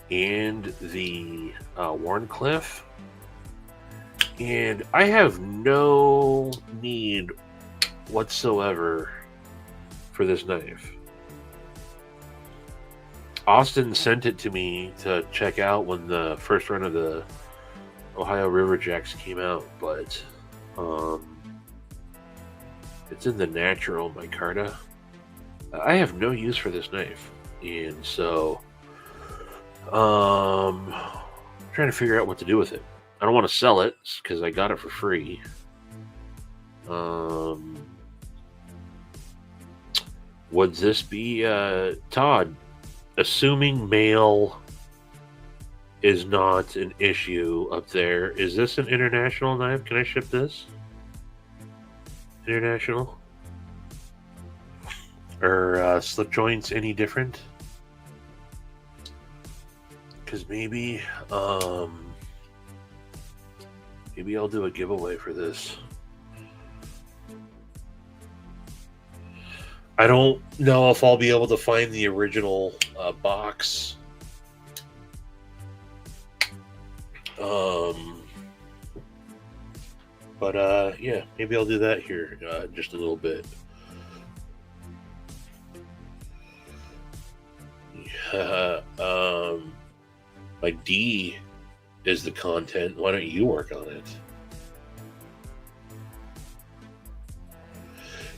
A: and the Warncliffe. And I have no need whatsoever for this knife. Austin sent it to me to check out when the first run of the Ohio Riverjacks came out, but it's in the natural micarta. I have no use for this knife, and so I'm trying to figure out what to do with it. I don't want to sell it because I got it for free. Would this be Todd? Assuming mail is not an issue up there, is this an international knife? Can I ship this? International? Or slip joints any different? Because maybe maybe I'll do a giveaway for this. I don't know if I'll be able to find the original box. But yeah, maybe I'll do that here just a little bit. Like D is the content. Why don't you work on it?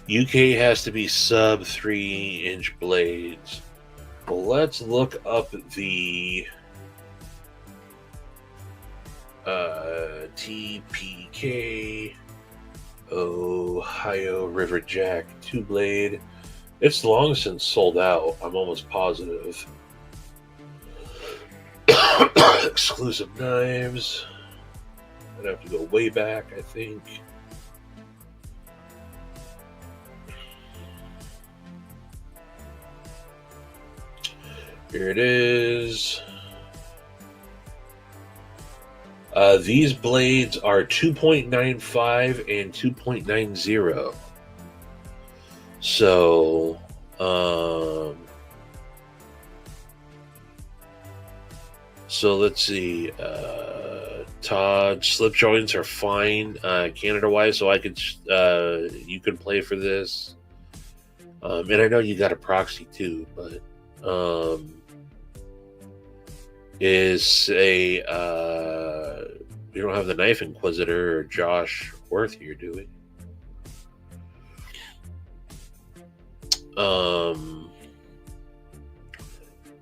A: UK has to be sub 3-inch blades. Well, let's look up the TPK Ohio Riverjack 2-blade. It's long since sold out. I'm almost positive. Exclusive knives. I'd have to go way back, I think. Here it is. These blades are 2.95 and 2.90. So, let's see. Todd, slip joints are fine, Canada-wise. So you can play for this. And I know you got a proxy too, but is a we don't have the Knife Inquisitor or Josh Worth here, do we?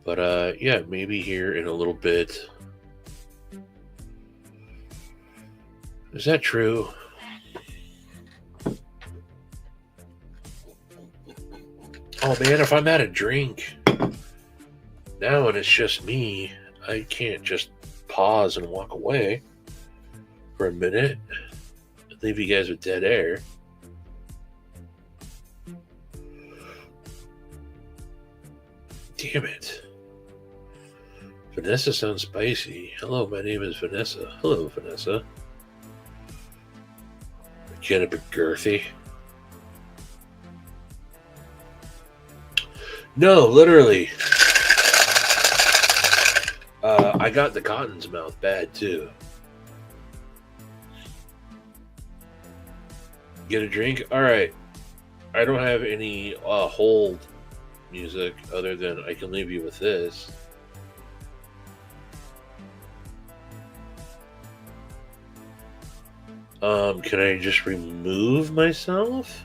A: But yeah, maybe here in a little bit. Is that true? Oh man, if I'm at a drink now and it's just me, I can't just pause and walk away for a minute and leave you guys with dead air. Damn it. Vanessa sounds spicy. Hello, my name is Vanessa. Hello, Vanessa. Get a bit girthy. No, literally. I got the cotton's mouth bad too. Get a drink? Alright. I don't have any hold music other than I can leave you with this. Can I just remove myself?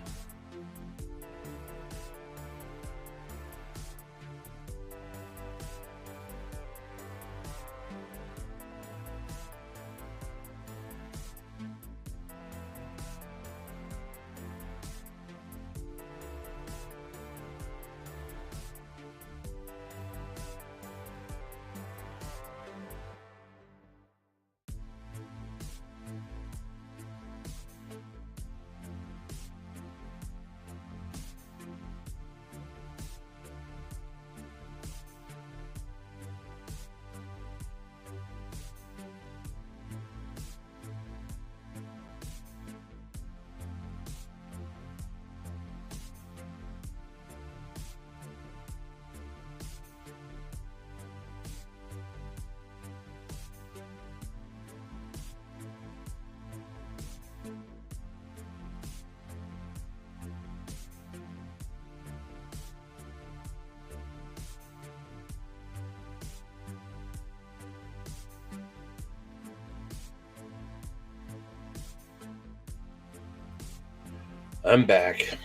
A: I'm back.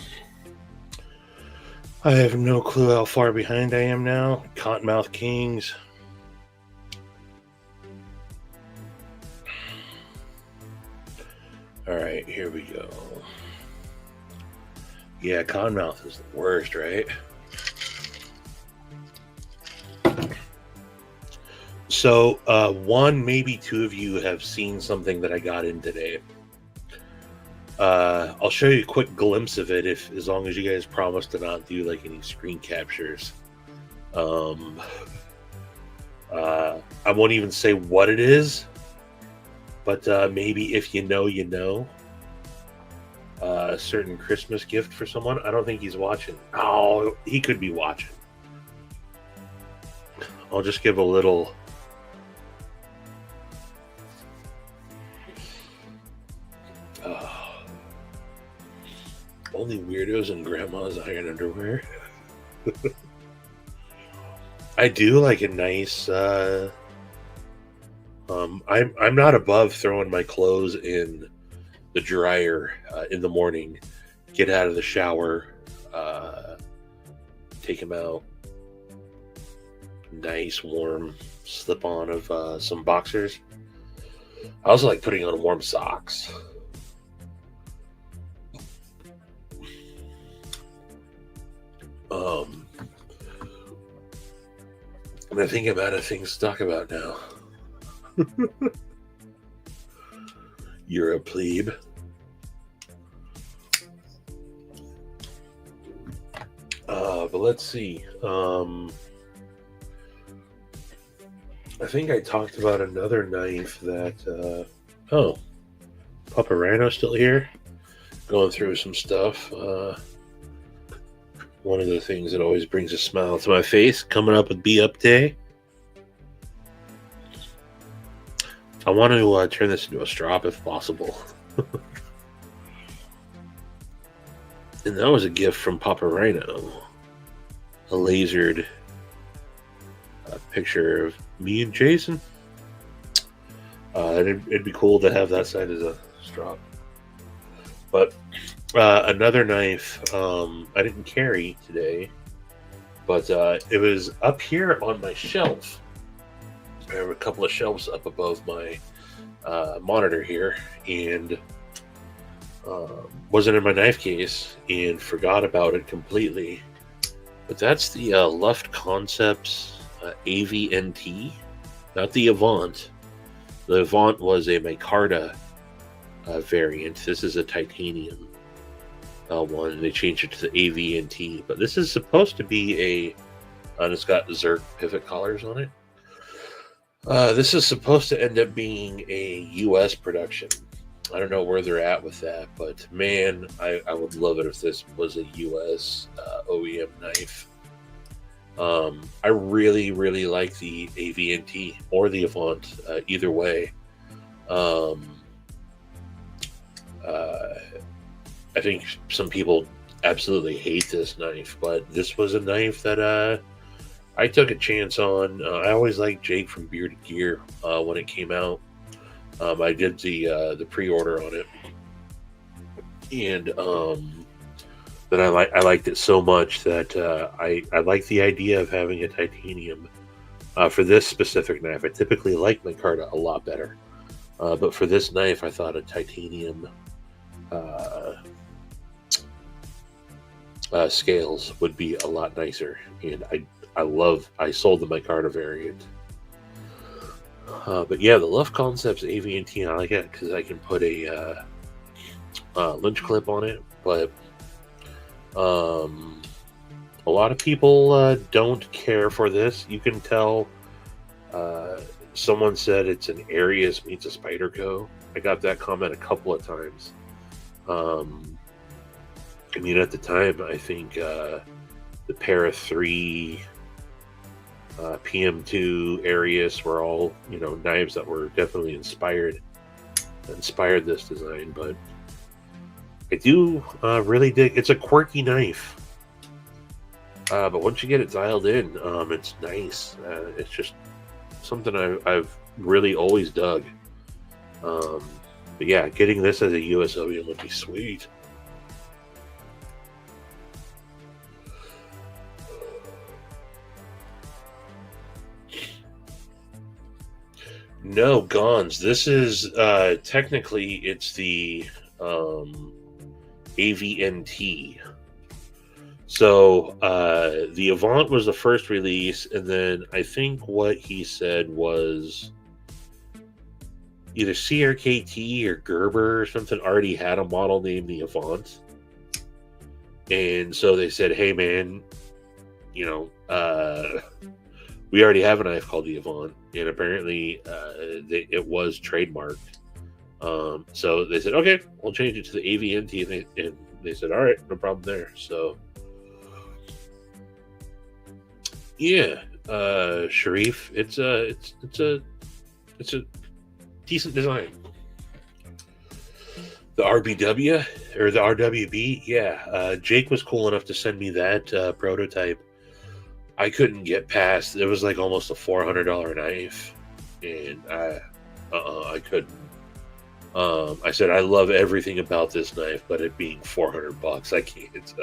A: I have no clue how far behind I am now. Cottonmouth Kings. Alright, here we go. Yeah, Cottonmouth is the worst, right? So, one, maybe two of you have seen something that I got in today. I'll show you a quick glimpse of it as long as you guys promise to not do like any screen captures. I won't even say what it is, but maybe if you know, you know. A certain Christmas gift for someone. I don't think he's watching. Oh, he could be watching. I'll just give a little. Only weirdos in grandma's iron underwear. I do like a nice. I'm not above throwing my clothes in the dryer in the morning. Get out of the shower, take them out. Nice warm slip on of some boxers. I also like putting on warm socks. I think I'm out of things to talk about now. You're a plebe. But let's see. I think I talked about another knife that. Oh, Papa Rhino's still here, going through some stuff. One of the things that always brings a smile to my face, coming up with BeUp Day. I want to turn this into a strop if possible. And that was a gift from Papa Rhino. A lasered picture of me and Jason. It'd be cool to have that side as a strop. But another knife I didn't carry today, but it was up here on my shelf. I have a couple of shelves up above my monitor here, and wasn't in my knife case and forgot about it completely. But that's the Luft Concepts AVNT, not the Avant. The Avant was a micarta variant. This is a titanium one. They changed it to the AVNT, but this is supposed to be and it's got Zerk pivot collars on it. This is supposed to end up being a U.S. production. I don't know where they're at with that, but man, I would love it if this was a U.S. OEM knife. I really, really like the AVNT or the Avant, either way. I think some people absolutely hate this knife, but this was a knife that I took a chance on. I always liked Jake from Bearded Gear when it came out. I did the pre-order on it, and then I liked it so much that I like the idea of having a titanium for this specific knife. I typically like micarta a lot better, but for this knife, I thought a titanium scales would be a lot nicer, and I sold the micarta variant. But yeah, the Luft Concepts AVNT, I like it because I can put a lynch clip on it, but a lot of people don't care for this. You can tell. Someone said it's an Arius meets a Spyderco. I got that comment a couple of times. I mean, at the time, I think the Para 3, PM2, Arius were all, knives that were definitely inspired this design. But I do really dig. It's a quirky knife, but once you get it dialed in, it's nice. It's just something I've really always dug. But yeah, getting this as a US OEM would be sweet. No, Gons. This is technically it's the AVNT. So the Avant was the first release, and then I think what he said was either CRKT or Gerber or something already had a model named the Avant. And so they said, hey man, we already have a knife called the Avant, and apparently it was trademarked. So they said, okay, we'll change it to the AVNT, and they said, all right, no problem there. So yeah, Sharif, it's a decent design. The RBW or the RWB, yeah. Jake was cool enough to send me that prototype. I couldn't get past. It was like almost a $400 knife, and I couldn't. I said I love everything about this knife, but it being $400, I can't.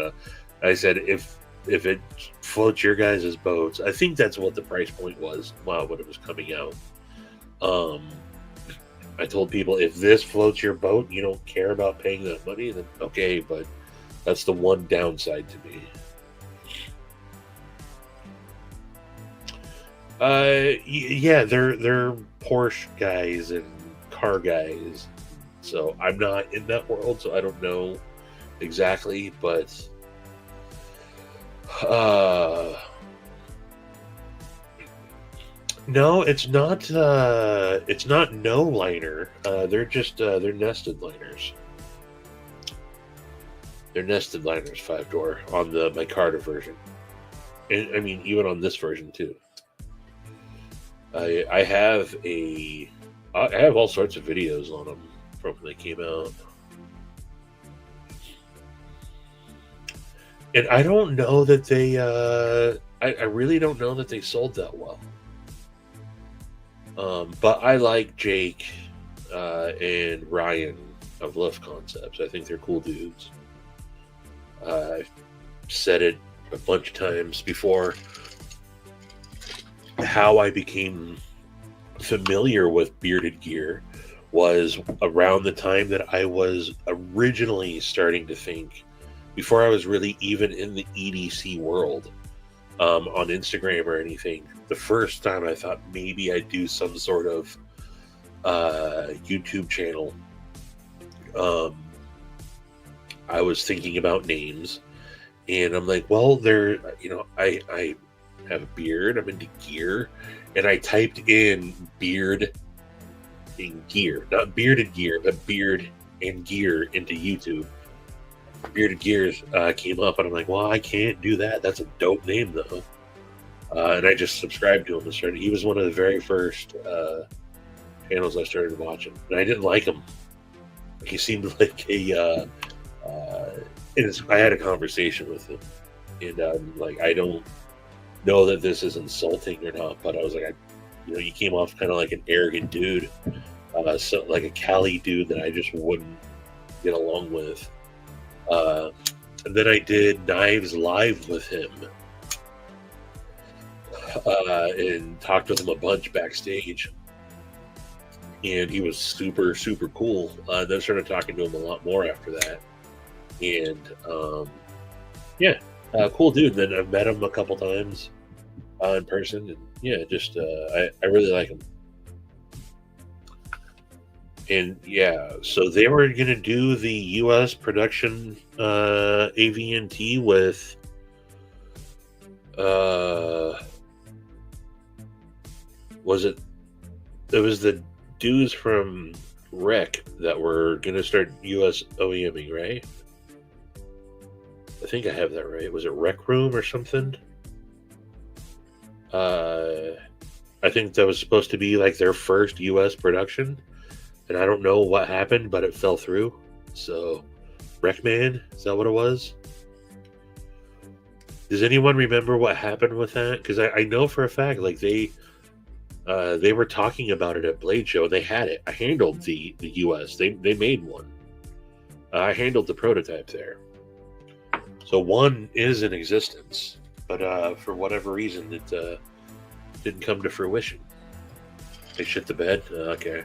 A: I said if it floats your guys' boats, I think that's what the price point was. Wow, when it was coming out. I told people if this floats your boat, you don't care about paying that money, then okay, but that's the one downside to me. Yeah, they're Porsche guys and car guys. So I'm not in that world, so I don't know exactly. But uh, no, it's not. It's not no liner. They're just they're nested liners. They're nested liners, 5 door on the my Carter version. And, I mean, even on this version too. I have I have all sorts of videos on them from when they came out, and I don't know that they. I really don't know that they sold that well. But I like Jake and Ryan of Left Concepts. I think they're cool dudes. I've said it a bunch of times before. How I became familiar with bearded gear was around the time that I was originally starting to think, before I was really even in the EDC world, on Instagram or anything. The first time I thought maybe I'd do some sort of YouTube channel. Um, I was thinking about names, and I'm like, well, I have a beard. I'm into gear, and I typed in beard in gear, not bearded gear, but beard and gear into YouTube. Bearded Gears came up, and I'm like, well, I can't do that. That's a dope name, though. And I just subscribed to him and started. He was one of the very first channels I started watching, and I didn't like him. He seemed like I had a conversation with him, and like, I don't know that this is insulting or not, but I was like, you came off kind of like an arrogant dude, so like a Cali dude that I just wouldn't get along with. And then I did Knives Live with him, and talked with him a bunch backstage. And he was super, super cool. Then started talking to him a lot more after that. And yeah, cool dude. Then I've met him a couple times in person. And yeah, just I really like him. And yeah, so they were going to do the U.S. production AV&T with it was the dudes from Rec that were going to start U.S. OEMing, right? I think I have that right. Was it Rec Room or something? I think that was supposed to be like their first U.S. production. And I don't know what happened, but it fell through. So, Wreckman, is that what it was? Does anyone remember what happened with that? Because I know for a fact, like they were talking about it at Blade Show. They had it. I handled the US. They made one. I handled the prototype there. So one is in existence, but for whatever reason, it didn't come to fruition. They shit the bed. Okay.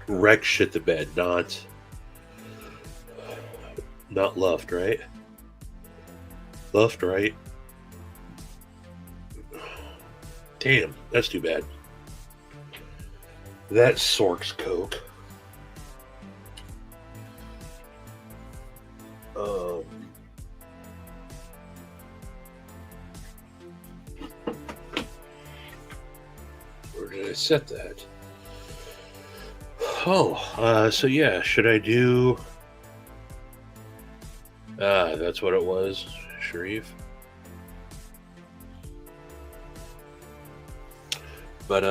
A: Rex shit the bed, not Luft, right? Luft, right? Damn, that's too bad. That's Sork's Coke. Where did I set that? Oh, so yeah, should I do... that's what it was, Sharif. But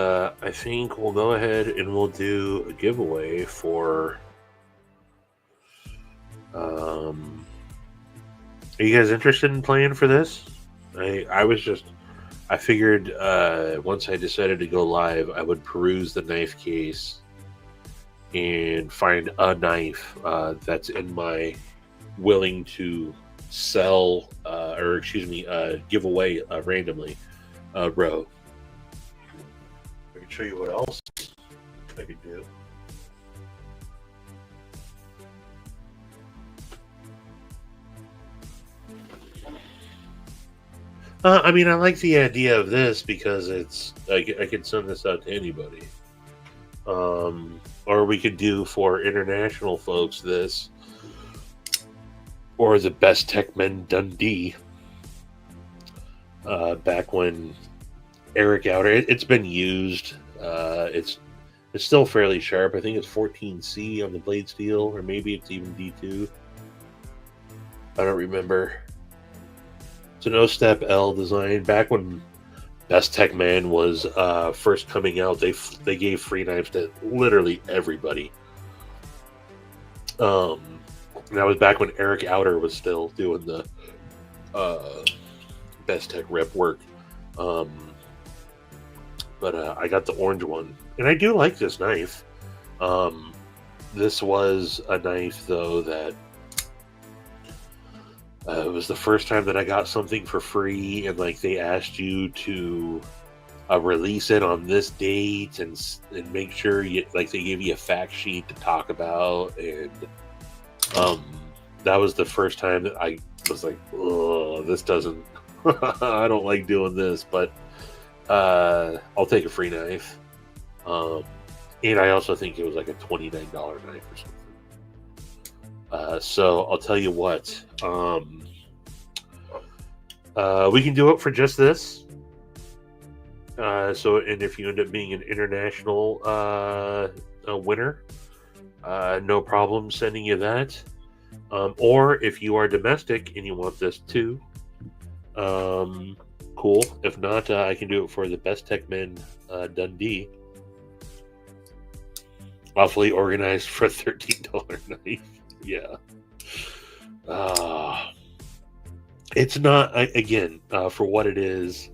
A: I think we'll go ahead and we'll do a giveaway for... are you guys interested in playing for this? I figured once I decided to go live, I would peruse the knife case and find a knife that's in my willing to sell give away randomly row. I can show you what else I could do. I mean, I like the idea of this because I could send this out to anybody. Or we could do for international folks this, or the Best Tech Men Dundee. Back when Eric Outer, it's been used. It's still fairly sharp. I think it's 14C on the blade steel, or maybe it's even D2. I don't remember. It's an O-Step L design. Back when Best Tech Man was first coming out, they gave free knives to literally everybody. And that was back when Eric Outer was still doing the Best Tech rep work. But I got the orange one, and I do like this knife. This was a knife, though, that it was the first time that I got something for free, and like they asked you to release it on this date and make sure you like they give you a fact sheet to talk about, and that was the first time that I was like, oh, this doesn't. I don't like doing this, but I'll take a free knife. And I also think it was like a $29 knife or something. So I'll tell you what. We can do it for just this. And if you end up being an international winner, no problem sending you that. Or if you are domestic and you want this too, cool. If not, I can do it for the Best Tech Men Dundee. Awfully organized for a $13 knife. Yeah. It's not, again, for what it is,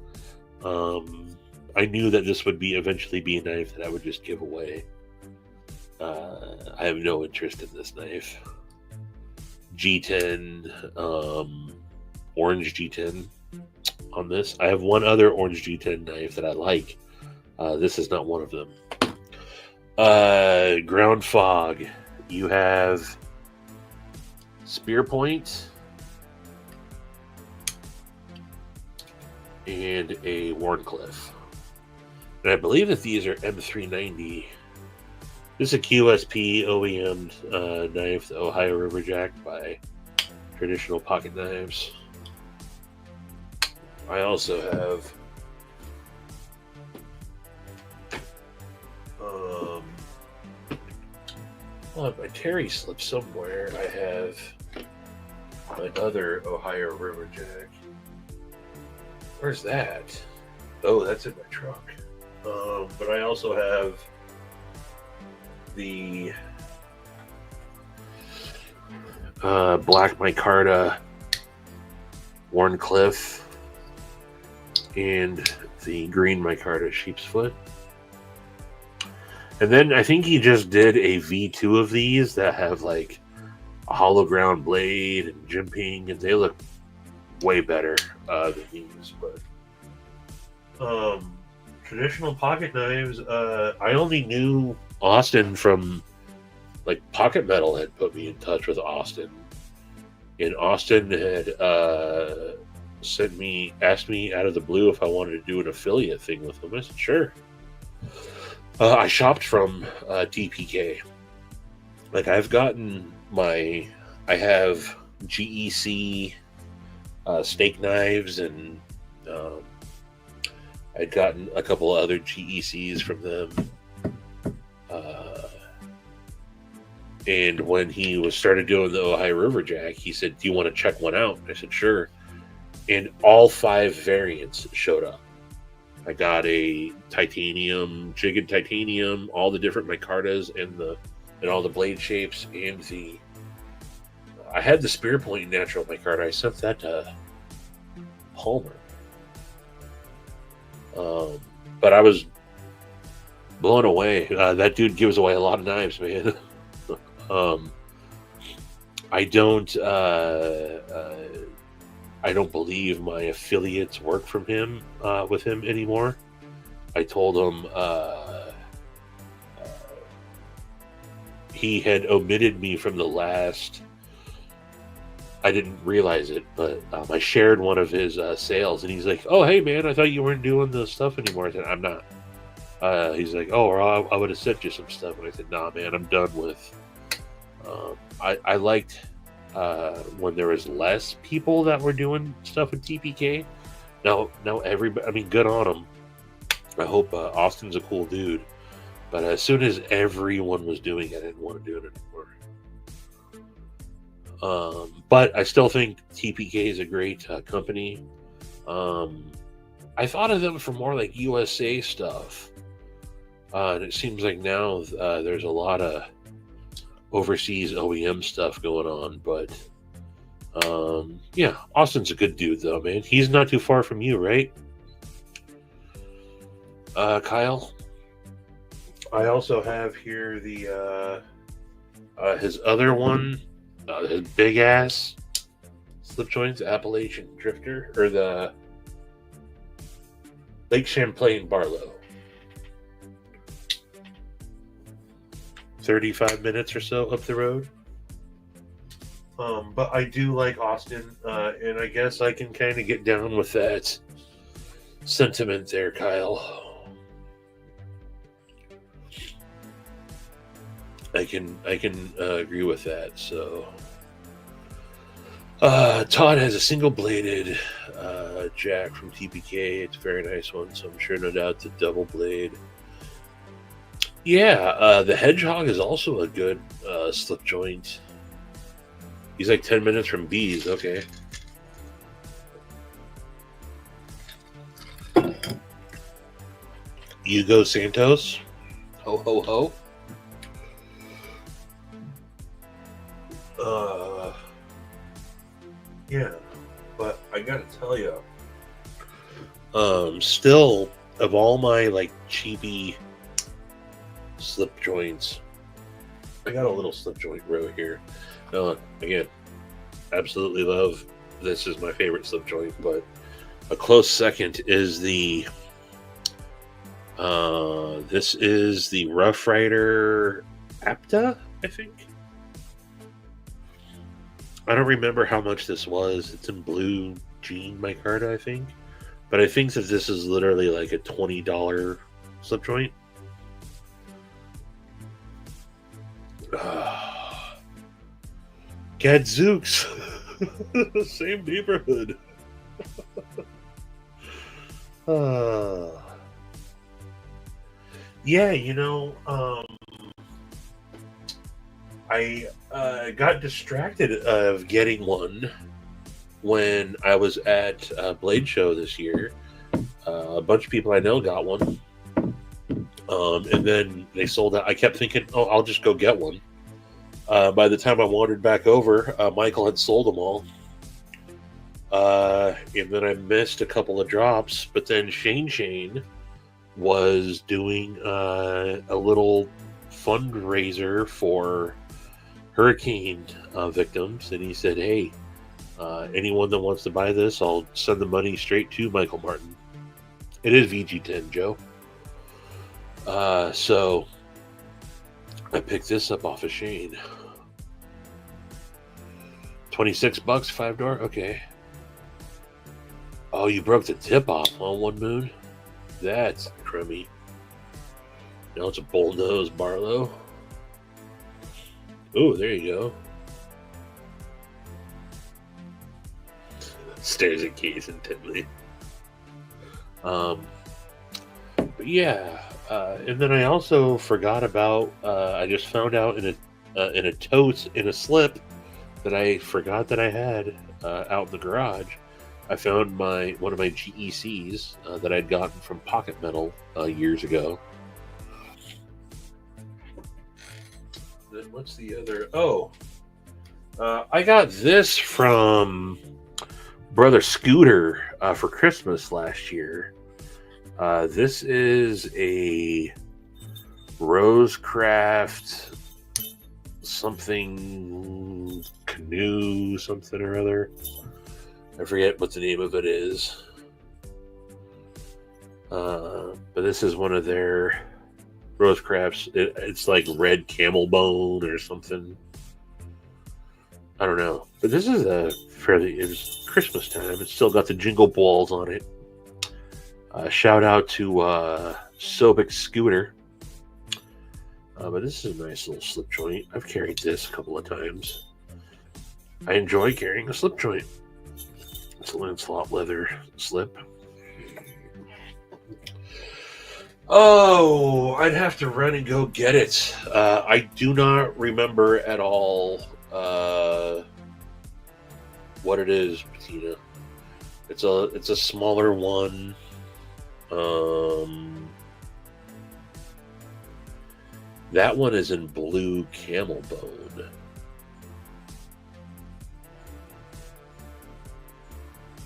A: I knew that this would eventually be a knife that I would just give away. I have no interest in this knife. G10, orange G10 on this. I have one other orange G10 knife that I like. This is not one of them. Ground Fog. You have Spear Point and a Warncliffe. And I believe that these are M390. This is a QSP OEM knife, the Ohio Riverjack by Traditional Pocket Knives. I also have my Terry slip somewhere. I have my other Ohio Riverjack. Where's that? Oh, that's in my truck. But I also have the black micarta Warncliffe and the green micarta sheep's foot. And then I think he just did a V2 of these that have like a hollow ground blade and jimping, and they look way better than these. But Traditional Pocket Knives, I only knew Austin from like Pocket Metal had put me in touch with Austin, and Austin had asked me out of the blue if I wanted to do an affiliate thing with him. I said sure. I shopped from TPK. Like I have GEC steak knives, and I'd gotten a couple of other GECs from them. And when he started doing the Ohio Riverjack, he said, "Do you want to check one out?" I said, "Sure." And all 5 variants showed up. I got a titanium, jigged titanium, all the different micartas and all the blade shapes, and I had the Spear Point natural micarta. I sent that to Palmer. But I was blown away. That dude gives away a lot of knives, man. I don't believe my affiliates work with him anymore. I told him he had omitted me from the last I didn't realize it, but I shared one of his sales, and he's like, "Oh, hey man, I thought you weren't doing the stuff anymore." I said, "I'm not." He's like, "Oh, or I would have sent you some stuff," and I said, "Nah, man, I'm done with." I liked when there was less people that were doing stuff with TPK. Now everybody, I mean, good on him. I hope Austin's a cool dude, but as soon as everyone was doing it, I didn't want to do it anymore. But I still think TPK is a great company. I thought of them for more like USA stuff, and it seems like now there's a lot of overseas OEM stuff going on. But yeah, Austin's a good dude though, man. He's not too far from you, right, Kyle? I also have here the his other one. His big ass slip joints, Appalachian Drifter, or the Lake Champlain Barlow. 35 minutes or so up the road. But I do like Austin, and I guess I can kind of get down with that sentiment there, Kyle. I can agree with that. So Todd has a single bladed jack from TPK. It's a very nice one, so I'm sure no doubt the double blade. Yeah, the Hedgehog is also a good slip joint. He's like 10 minutes from Bees. Okay. Hugo Santos. Ho ho ho. Yeah, but I gotta tell you, still of all my like cheapy slip joints, I got a little slip joint row here. Again, absolutely love. This is my favorite slip joint, but a close second is the. This is the Rough Rider Apta, I think. I don't remember how much this was. It's in blue jean micarta, I think. But I think that this is literally like a $20 slip joint. Gadzooks. Same neighborhood. Yeah, you know, I got distracted of getting one when I was at Blade Show this year. A bunch of people I know got one. And then they sold out. I kept thinking, oh, I'll just go get one. By the time I wandered back over, Michael had sold them all. And then I missed a couple of drops. But then Shane was doing a little fundraiser for hurricane victims. And he said, hey, anyone that wants to buy this, I'll send the money straight to Michael Martin. It is VG10, Joe. So I picked this up off of Shane. $26, 5-door. Okay. Oh, you broke the tip off on One Moon. That's crummy. Now it's a bullnose Barlow. Oh, there you go. Stares at Case intently. But yeah. And then I also forgot about. I just found out in a tote in a slip that I forgot that I had out in the garage. I found one of my GECs that I'd gotten from Pocket Metal years ago. What's the other? Oh, I got this from Brother Scooter for Christmas last year. This is a Rosecraft something canoe, something or other. I forget what the name of it is. But this is one of their Rosecrafts. It's like red camel bone or something. I don't know. But this is it's Christmas time. It's still got the jingle balls on it. Shout out to Sobek Scooter. But this is a nice little slip joint. I've carried this a couple of times. I enjoy carrying a slip joint. It's a Lancelot leather slip. Oh, I'd have to run and go get it. I do not remember at all what it is, Bettina. It's a smaller one. That one is in blue camel bone.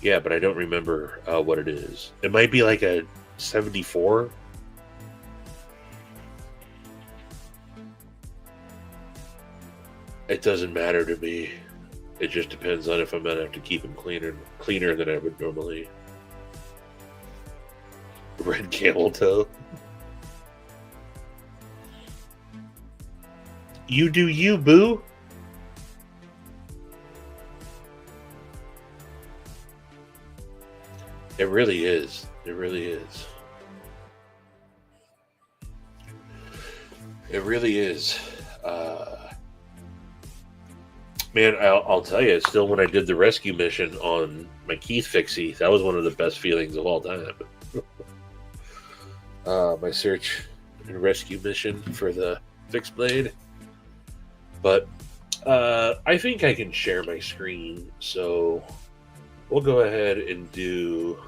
A: Yeah, but I don't remember what it is. It might be like a 74. It doesn't matter to me. It just depends on if I'm gonna have to keep them cleaner than I would normally. Red camel toe. You do you, boo. It really is. It really is. It really is. Man, I'll tell you, still when I did the rescue mission on my Keith Fixie, that was one of the best feelings of all time. My search and rescue mission for the fixed blade. But I think I can share my screen, so we'll go ahead and do...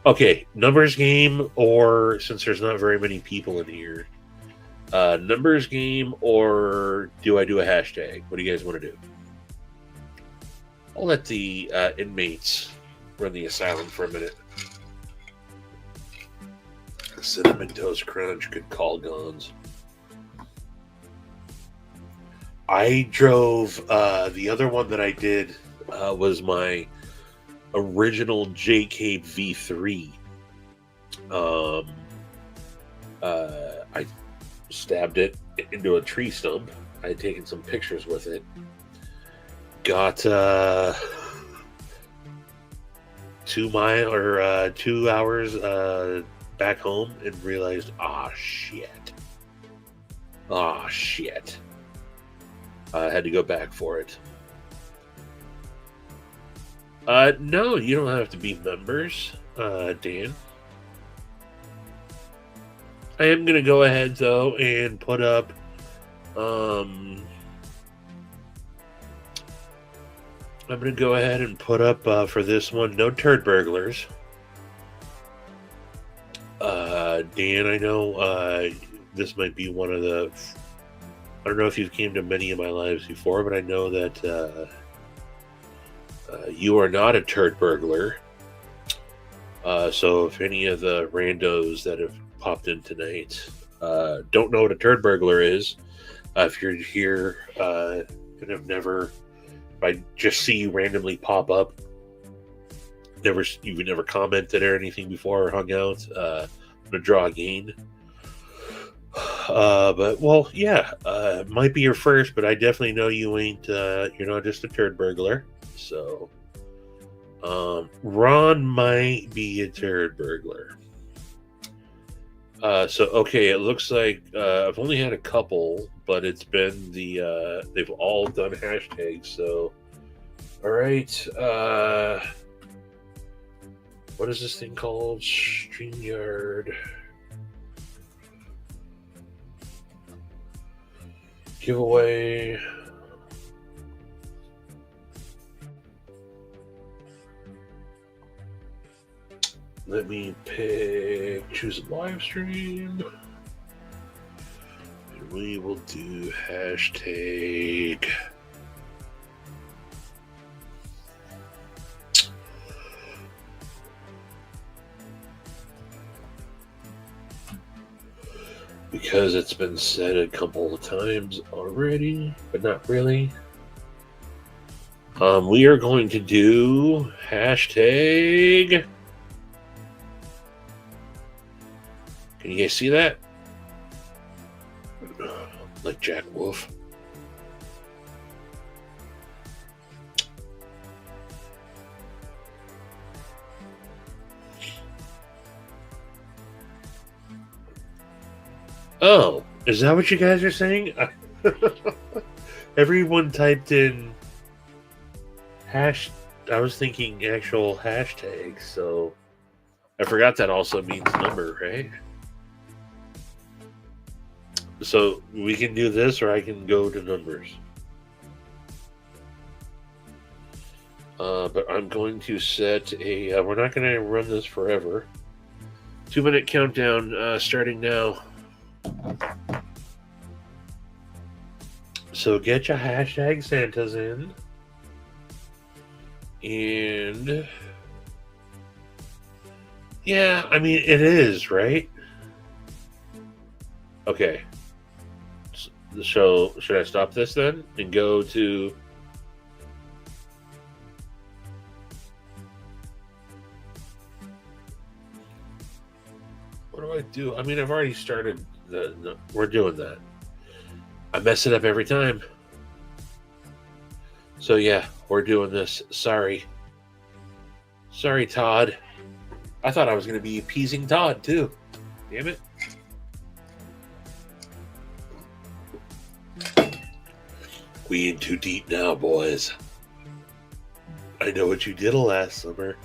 A: Okay, numbers game, or since there's not very many people in here, numbers game, or do I do a hashtag? What do you guys want to do? I'll let the inmates run the asylum for a minute. Cinnamon Toast Crunch could call guns. I drove, the other one that I did was my original JK V3. I stabbed it into a tree stump. I had taken some pictures with it. Got 2 hours back home and realized, shit. I had to go back for it. No, you don't have to be members, Dan. I am going to go ahead, though, and put up, I'm going to go ahead and put up, for this one, no turd burglars. Dan, I know, this might be one of the, I don't know if you've came to many of my lives before, but I know that, you are not a turd burglar. So if any of the randos that have popped in tonight don't know what a turd burglar is, if you're here and have never, if I just see you randomly pop up, you've never commented or anything before or hung out, I'm gonna draw a gain. But well, yeah, it might be your first, but I definitely know you ain't. You're not just a turd burglar. So, Ron might be a turd burglar. So okay, it looks like I've only had a couple, but it's been they've all done hashtags. So, all right, what is this thing called? StreamYard giveaway. Let me choose a live stream. And we will do hashtag. Because it's been said a couple of times already, but not really. We are going to do hashtag. Can you guys see that? Like Jack Wolf. Oh, is that what you guys are saying? Everyone typed in hash. I was thinking actual hashtags, so I forgot that also means number, right? So we can do this, or I can go to numbers. But I'm going to set a. We're not going to run this forever. 2-minute countdown starting now. So get your hashtag Santas in. And yeah, I mean, it is, right? Okay. So should I stop this then and go to... What do I do? I mean, I've already started we're doing that. I mess it up every time. So yeah, we're doing this. Sorry, Todd. I thought I was going to be appeasing Todd too. Damn it. We in too deep now, boys. I know what you did last summer.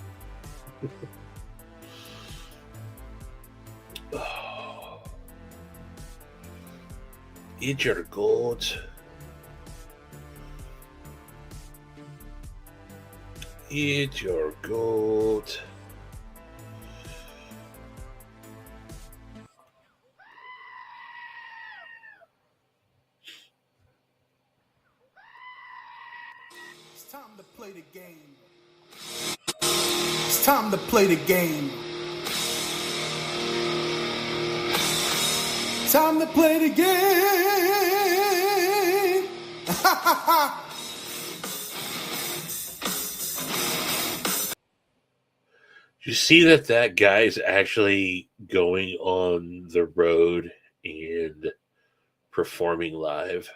A: Oh. Eat your goat. Eat your goat.
C: It's time to play the game. It's time to play the game. Time to play the game.
A: You see that guy's actually going on the road and performing live.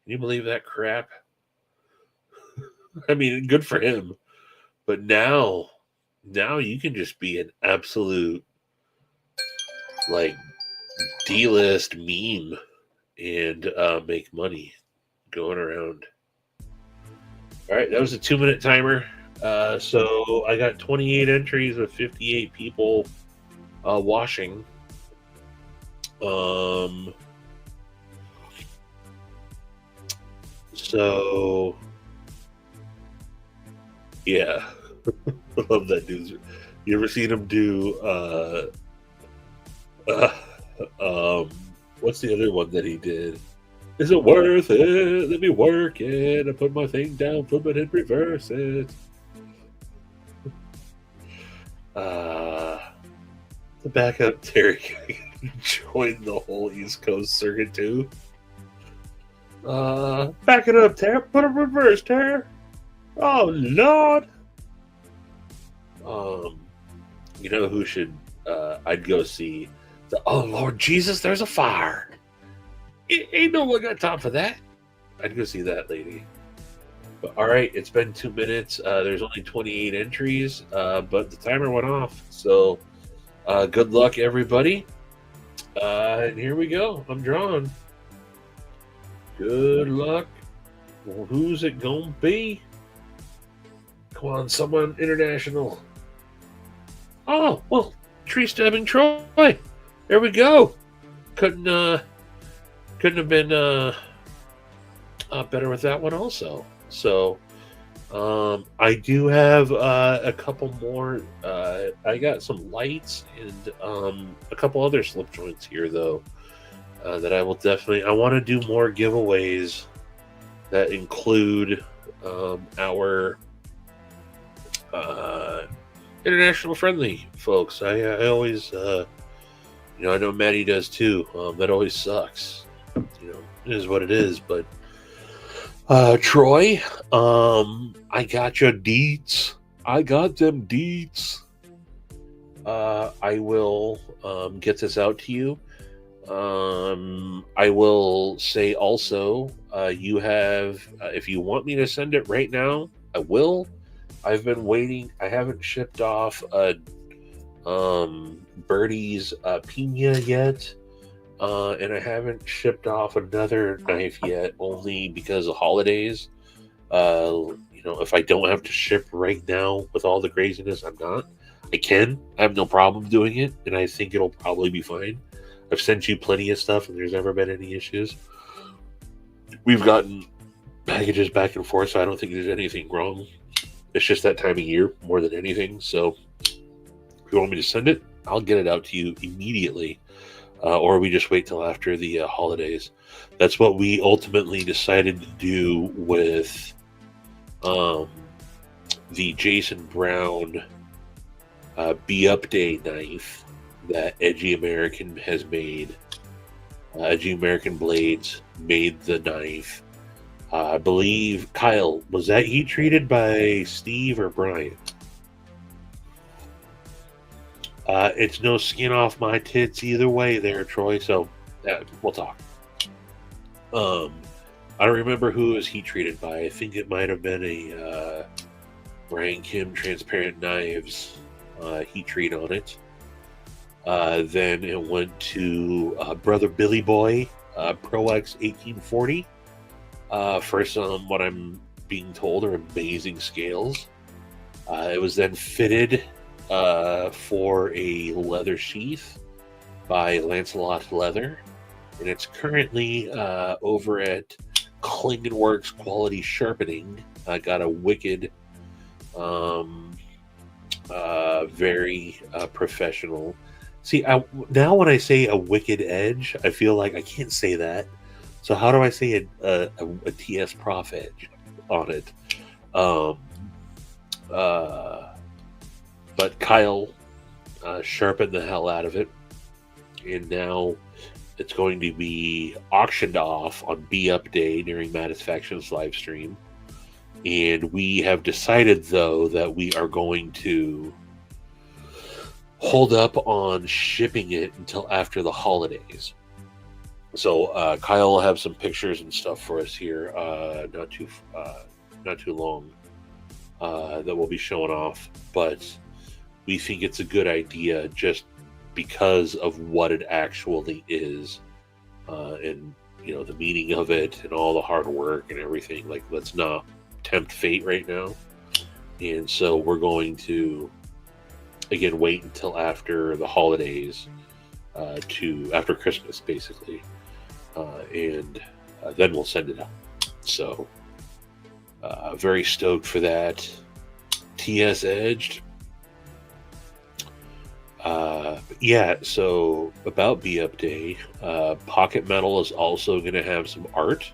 A: Can you believe that crap? I mean, good for him. But now you can just be an absolute like D-list meme and make money going around. All right, that was a 2-minute timer. So I got 28 entries with 58 people watching. So yeah, I love that dude. You ever seen him do? What's the other one that he did? Is it worth it? Let me work it. I put my thing down, flip it, and reverse it. The backup Terry joined the whole East Coast circuit too. Back it up, Terry. Put a reverse, Terry. Oh Lord. You know who should? I'd go see. Oh Lord Jesus, there's a fire. Ain't no one got time for that. I'd go see that lady. But all right, it's been 2 minutes. There's only 28 entries, but the timer went off. So good luck, everybody. And here we go. I'm drawing. Good luck. Well, who's it gonna be? Come on, someone international. Oh, well, tree stabbing Troy. There we go. Couldn't have been better with that one also. So I do have a couple more. I got some lights and a couple other slip joints here though that I will definitely. I want to do more giveaways that include our international friendly folks. I always I know Maddie does too. That always sucks. It is what it is. But Troy, I got your deets. I got them deets. I will get this out to you. I will say also, you have, if you want me to send it right now, I will. I've been waiting. I haven't shipped off Birdie's Pina yet. And I haven't shipped off another knife yet, only because of holidays. If I don't have to ship right now with all the craziness, I'm not. I can. I have no problem doing it, and I think it'll probably be fine. I've sent you plenty of stuff, and there's never been any issues. We've gotten packages back and forth, so I don't think there's anything wrong. It's just that time of year more than anything. So if you want me to send it, I'll get it out to you immediately. Or we just wait till after the holidays. That's what we ultimately decided to do with the Jason Brown BeUp Day knife that Edgy American has made. Edgy American Blades made the knife. I believe, Kyle, was that heat treated by Steve or Brian? It's no skin off my tits either way there, Troy, so we'll talk. I don't remember who it was heat treated by. I think it might have been a Brian Kim Transparent Knives heat treat on it. Then it went to Brother Billy Boy Pro X 1840 for some, what I'm being told, are amazing scales. It was then fitted for a leather sheath by Lancelot Leather, and it's currently over at Klingenworks Quality Sharpening. I got a wicked, very professional. See, now when I say a wicked edge, I feel like I can't say that. So how do I say a TS Prof edge on it? But Kyle sharpened the hell out of it, and now it's going to be auctioned off on BeUp Day during Matisfaction's live stream. And we have decided, though, that we are going to hold up on shipping it until after the holidays. So Kyle will have some pictures and stuff for us here, not too long, that we'll be showing off. But we think it's a good idea just because of what it actually is, and the meaning of it and all the hard work and everything. Like, let's not tempt fate right now. And so we're going to again wait until after the holidays, after Christmas basically, and then we'll send it out. So very stoked for that. TS edged. Yeah, so about BeUp Day, Pocket Metal is also going to have some art.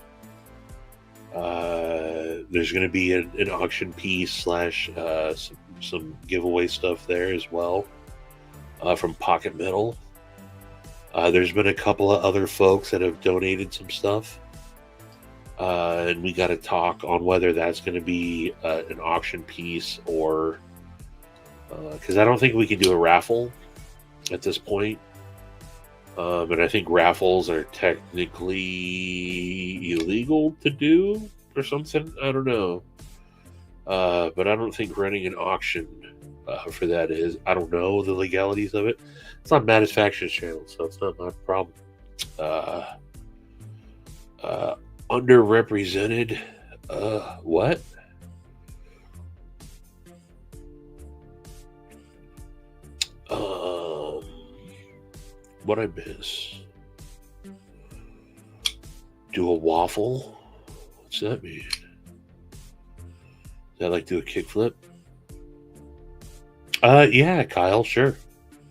A: There's going to be an auction piece / some giveaway stuff there as well, from Pocket Metal. There's been a couple of other folks that have donated some stuff, and we got to talk on whether that's going to be an auction piece or because I don't think we can do a raffle at this point. And I think raffles are technically illegal to do or something. I don't know. But I don't think running an auction for that is. I don't know the legalities of it. It's on Matisfaction's channel, so it's not my problem. Underrepresented. What? What I miss? Do a waffle? What's that mean? Is that like do a kickflip? Yeah, Kyle, sure.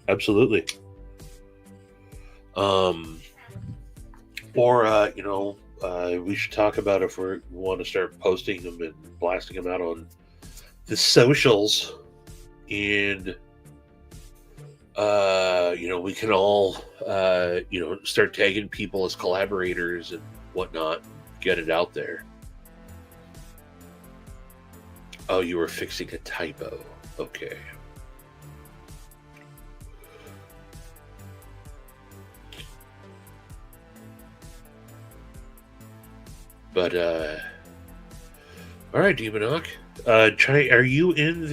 A: Absolutely. We should talk about if we want to start posting them and blasting them out on the socials, and we can all start tagging people as collaborators and whatnot, get it out there. Oh, you were fixing a typo. Okay. But all right, Demonok. Are you in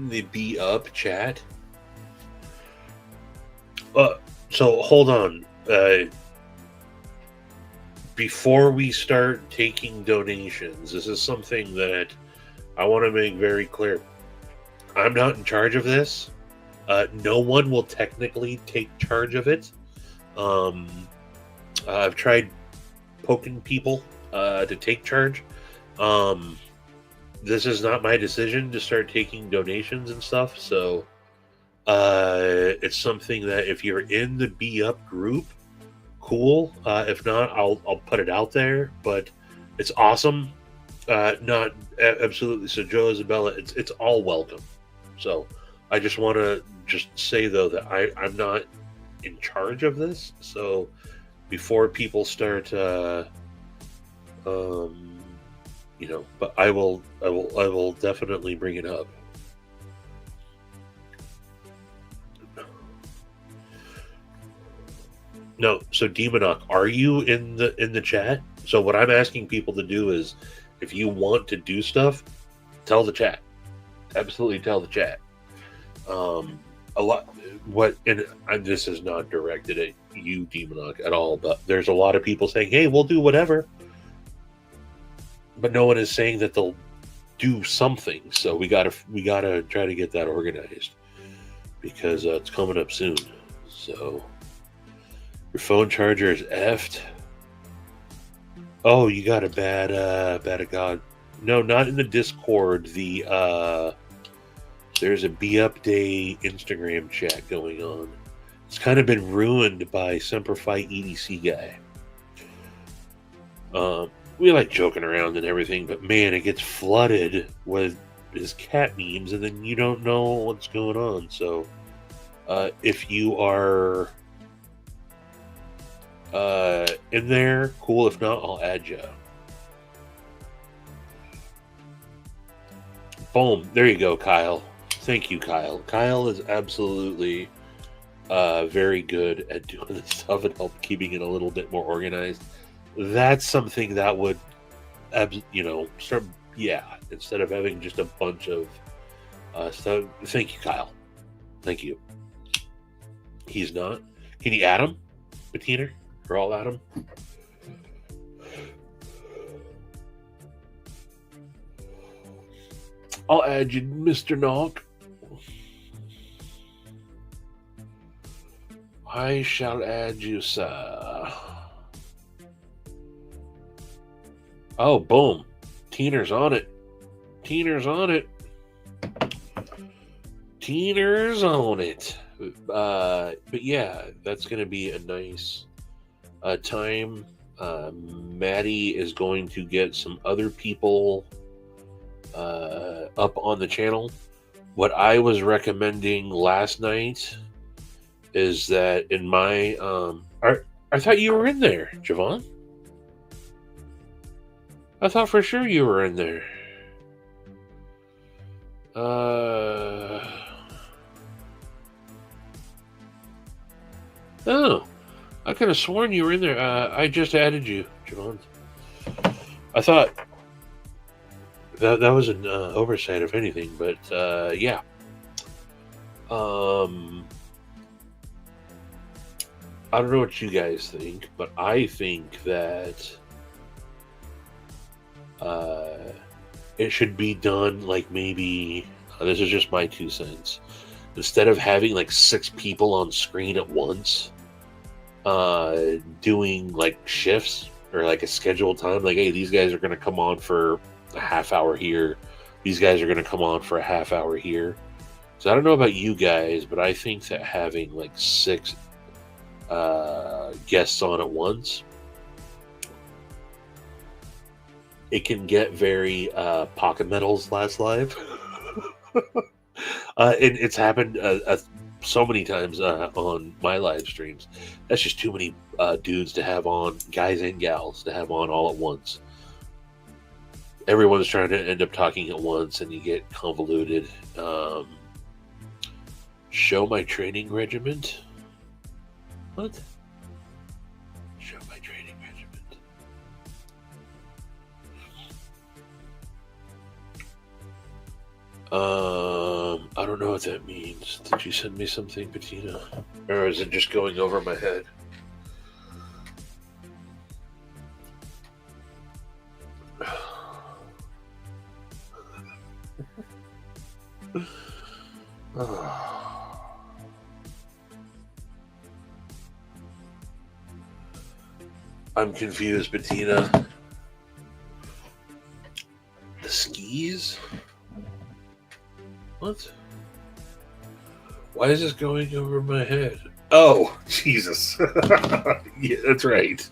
A: the BeUp chat? So hold on. Before we start taking donations, this is something that I want to make very clear. I'm not in charge of this. No one will technically take charge of it. I've tried poking people to take charge. This is not my decision to start taking donations and stuff. So it's something that if you're in the BeUp group, cool. If not, I'll put it out there. But it's awesome. Not absolutely. So Joe Isabella, it's all welcome. So I just want to just say though that I'm not in charge of this. So before people start, but I will definitely bring it up. No, so Demonok, are you in the chat? So what I'm asking people to do is, if you want to do stuff, tell the chat. Absolutely tell the chat. A lot. This is not directed at you, Demonok, at all. But there's a lot of people saying, "Hey, we'll do whatever," but no one is saying that they'll do something. So we gotta try to get that organized because it's coming up soon. So. Your phone charger is effed. Oh, you got a bad of God. No, not in the Discord. There's a BeUp Day Instagram chat going on. It's kind of been ruined by Semperfi EDC guy. We like joking around and everything, but man, it gets flooded with his cat memes, and then you don't know what's going on. So, if you are in there, cool. If not, I'll add you. Boom. There you go, Kyle. Thank you, Kyle. Kyle is absolutely very good at doing this stuff and help keeping it a little bit more organized. That's something that would, start. Yeah, instead of having just a bunch of stuff. Thank you, Kyle. Thank you. He's not. Can you add him, Bettina? Or I'll add him. I'll add you, Mr. Knock. I shall add you, sir. Oh, boom. Teener's on it. Teener's on it. Teener's on it. But yeah, that's going to be a nice time. Maddie is going to get some other people up on the channel. What I was recommending last night is that in my I thought you were in there, Javon. I thought for sure you were in there. Oh, I could have sworn you were in there. I just added you, Javon. I thought that was an oversight, if anything, but yeah. I don't know what you guys think, but I think that it should be done like maybe, this is just my 2 cents, instead of having like 6 people on screen at once, doing like shifts or like a scheduled time, like, hey, these guys are going to come on for a half hour here, these guys are going to come on for a half hour here. So I don't know about you guys, but I think that having like 6 guests on at once, it can get very Pocket Metal's last live. And it's happened so many times on my live streams. That's just too many dudes to have on, guys and gals to have on all at once. Everyone's trying to end up talking at once, and you get convoluted. Show my training regiment? What? Show my training regiment. I don't don't know what that means. Did you send me something, Bettina? Or is it just going over my head? I'm confused, Bettina. The skis? What? Why is this going over my head? Oh, Jesus. Yeah, that's right.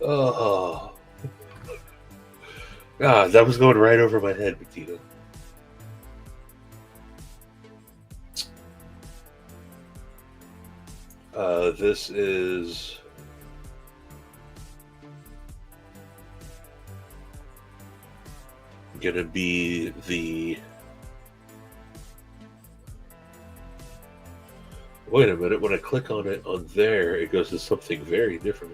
A: Oh. God, that was going right over my head, Bettina. This is gonna be the... Wait a minute, when I click on it on there, it goes to something very different.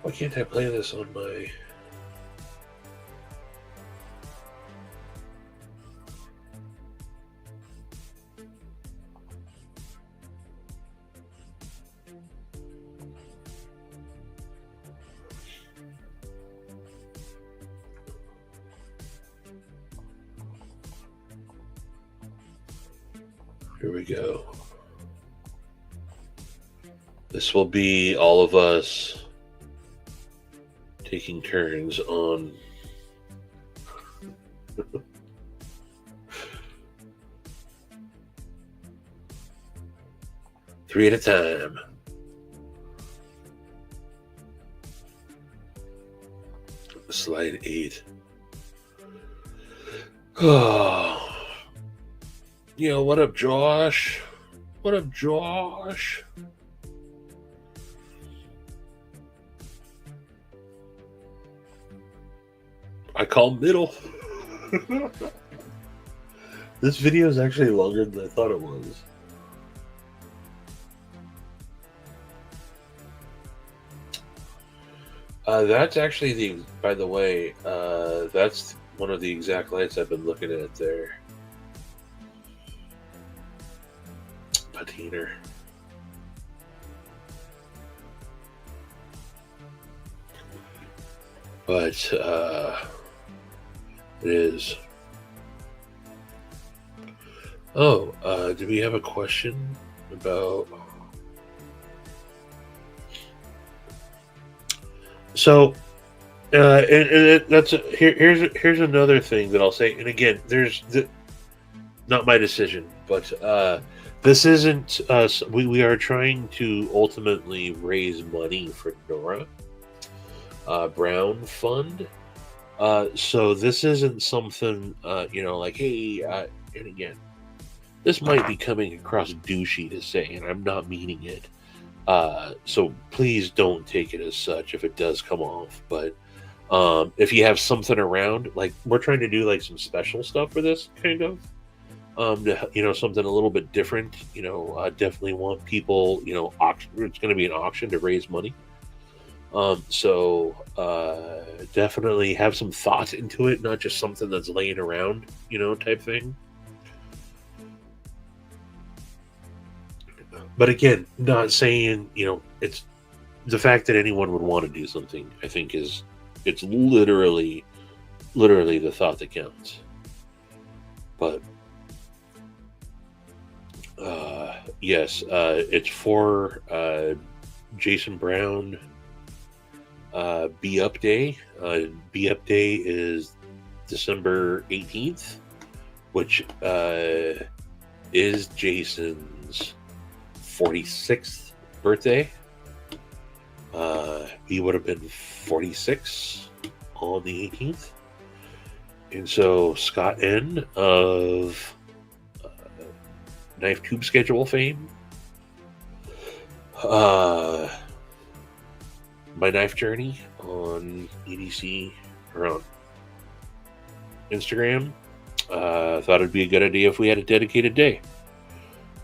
A: Why can't I play this on my... Here we go. This will be all of us taking turns on three at a time. Slide 8. Oh. Yo, what up, Josh? What up, Josh? I call middle. This video is actually longer than I thought it was. That's actually the, by the way, that's one of the exact lights I've been looking at there. Patiner. But, it is. Oh, do we have a question about... So, here's another thing that I'll say, and again, not my decision, but this isn't us. We are trying to ultimately raise money for Nora Brown Fund. So this isn't something like, hey, and again, this might be coming across douchey to say, and I'm not meaning it. So please don't take it as such if it does come off. But if you have something around, like we're trying to do like some special stuff for this kind of, something a little bit different. Definitely want people. It's going to be an auction to raise money. So definitely have some thought into it, not just something that's laying around, type thing. But again, not saying, it's the fact that anyone would want to do something, I think it's literally the thought that counts. But, yes, it's for, Jason Brown, BeUp Day. BeUp Day is December 18th, which, is Jason's 46th birthday. He would have been 46 on the 18th. And so Scott N of Knife Tube Schedule fame, My Knife Journey on EDC or on Instagram, thought it'd be a good idea if we had a dedicated day.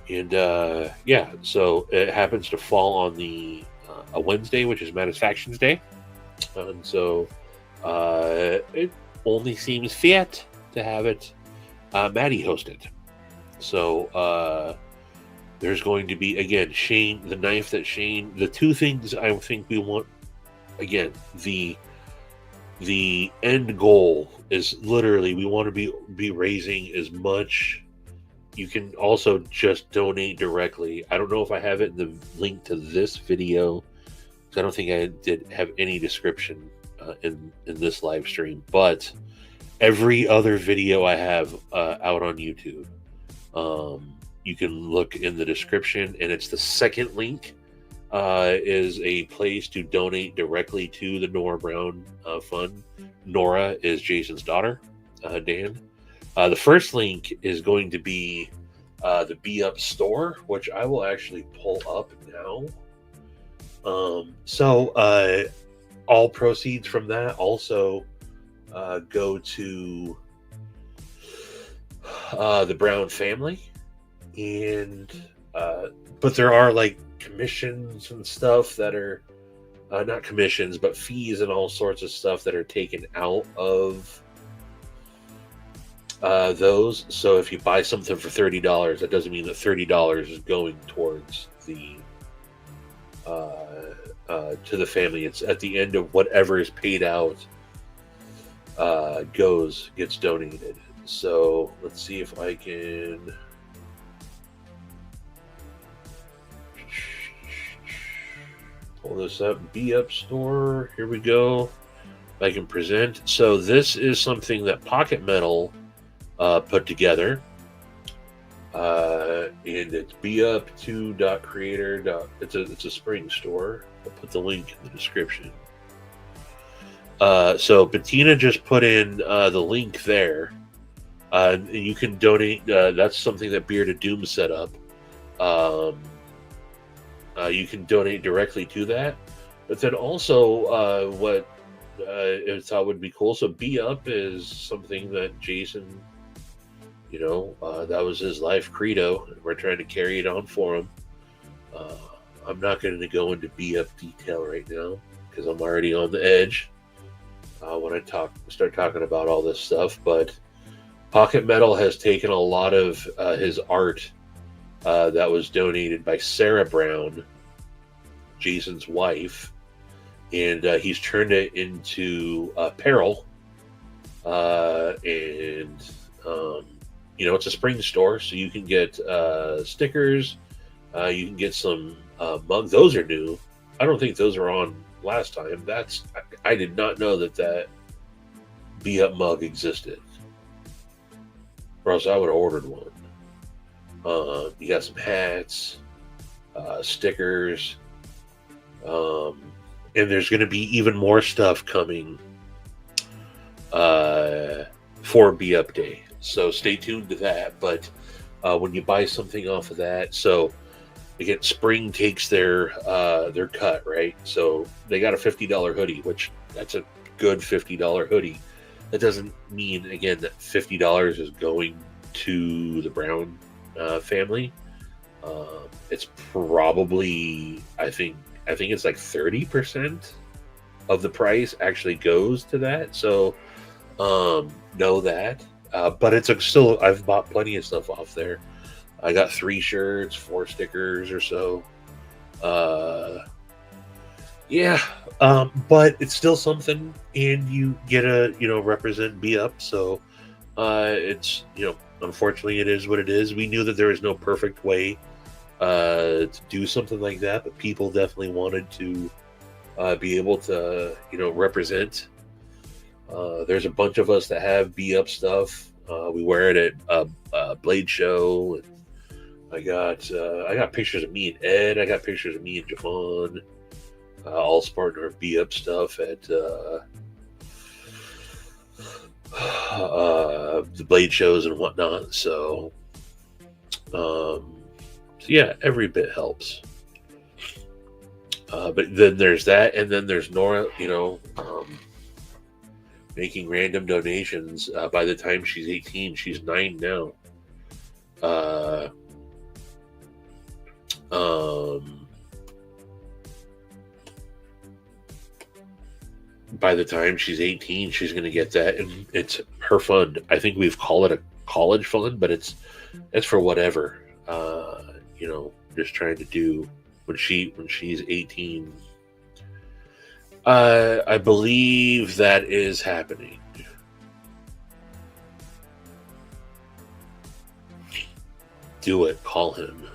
A: And yeah, so it happens to fall on the a Wednesday, which is Satisfactions Day, and so it only seems fit to have it Maddie hosted. So there's going to be, again, Shane, the knife that Shane, the two things I think we want, again, the end goal is literally we want to be raising as much. You can also just donate directly. I don't know if I have it in the link to this video, because I don't think I did have any description in this live stream, but every other video I have out on YouTube, you can look in the description, and it's the second link is a place to donate directly to the Nora Brown Fund. Nora is Jason's daughter, Dan. The first link is going to be the BeUp Store, which I will actually pull up now. So all proceeds from that also go to the Brown family, and but there are like commissions and stuff that are not commissions, but fees and all sorts of stuff that are taken out of those. So if you buy something for $30, that doesn't mean that $30 is going towards the to the family. It's at the end of whatever is paid out gets donated. So let's see if I can pull this up. BeUp Store, here we go. I can present. So this is something that Pocket Metal put together, and it's beup2.creator. It's a spring store. I'll put the link in the description. So Bettina just put in the link there. And you can donate. That's something that Bearded Doom set up. You can donate directly to that. But then also, what I thought would be cool. So BeUp is something that Jason, that was his life credo. We're trying to carry it on for him. I'm not going to go into BeUp detail right now because I'm already on the edge when I start talking about all this stuff. But Pocket Metal has taken a lot of his art that was donated by Sarah Brown, Jason's wife, and he's turned it into apparel. And it's a spring store, so you can get stickers. You can get some mugs. Those are new. I don't think those are on last time. I did not know that BeUp mug existed, or else I would have ordered one. You got some hats, stickers, and there's going to be even more stuff coming for BeUp Day. So stay tuned to that. But when you buy something off of that, so again, Spring takes their cut, right? So they got a $50 hoodie, which that's a good $50 hoodie. That doesn't mean, again, that $50 is going to the Brown family. It's probably, I think it's like 30% of the price actually goes to that. So know that. But it's still, I've bought plenty of stuff off there. I got 3 shirts, 4 stickers or so. But it's still something, and you get to, represent BeUp. So it's, unfortunately it is what it is. We knew that there was no perfect way to do something like that, but people definitely wanted to be able to, represent. There's a bunch of us that have BeUp stuff. We wear it at Blade Show. And I got pictures of me and Ed. I got pictures of me and Javon. All sporting our BeUp stuff at the Blade shows and whatnot. So yeah, every bit helps. But then there's that, and then there's Nora. making random donations. By the time she's 18, she's 9 now. By the time she's 18, she's going to get that, and it's her fund. I think we've called it a college fund, but it's for whatever. Just trying to do when she's 18. I believe that is happening. Do it. Call him.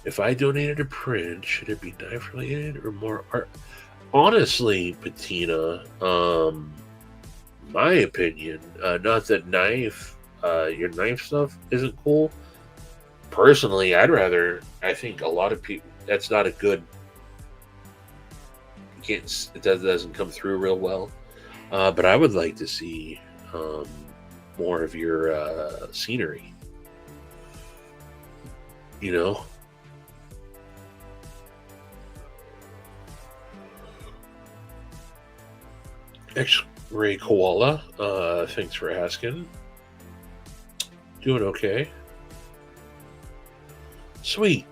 A: If I donated a print, should it be knife related or more art? Honestly, Patina, my opinion, not that your knife stuff isn't cool. Personally, I think a lot of people, that's not a good, it doesn't come through real well. But I would like to see more of your scenery. X-Ray Koala, thanks for asking. Doing okay. Sweet.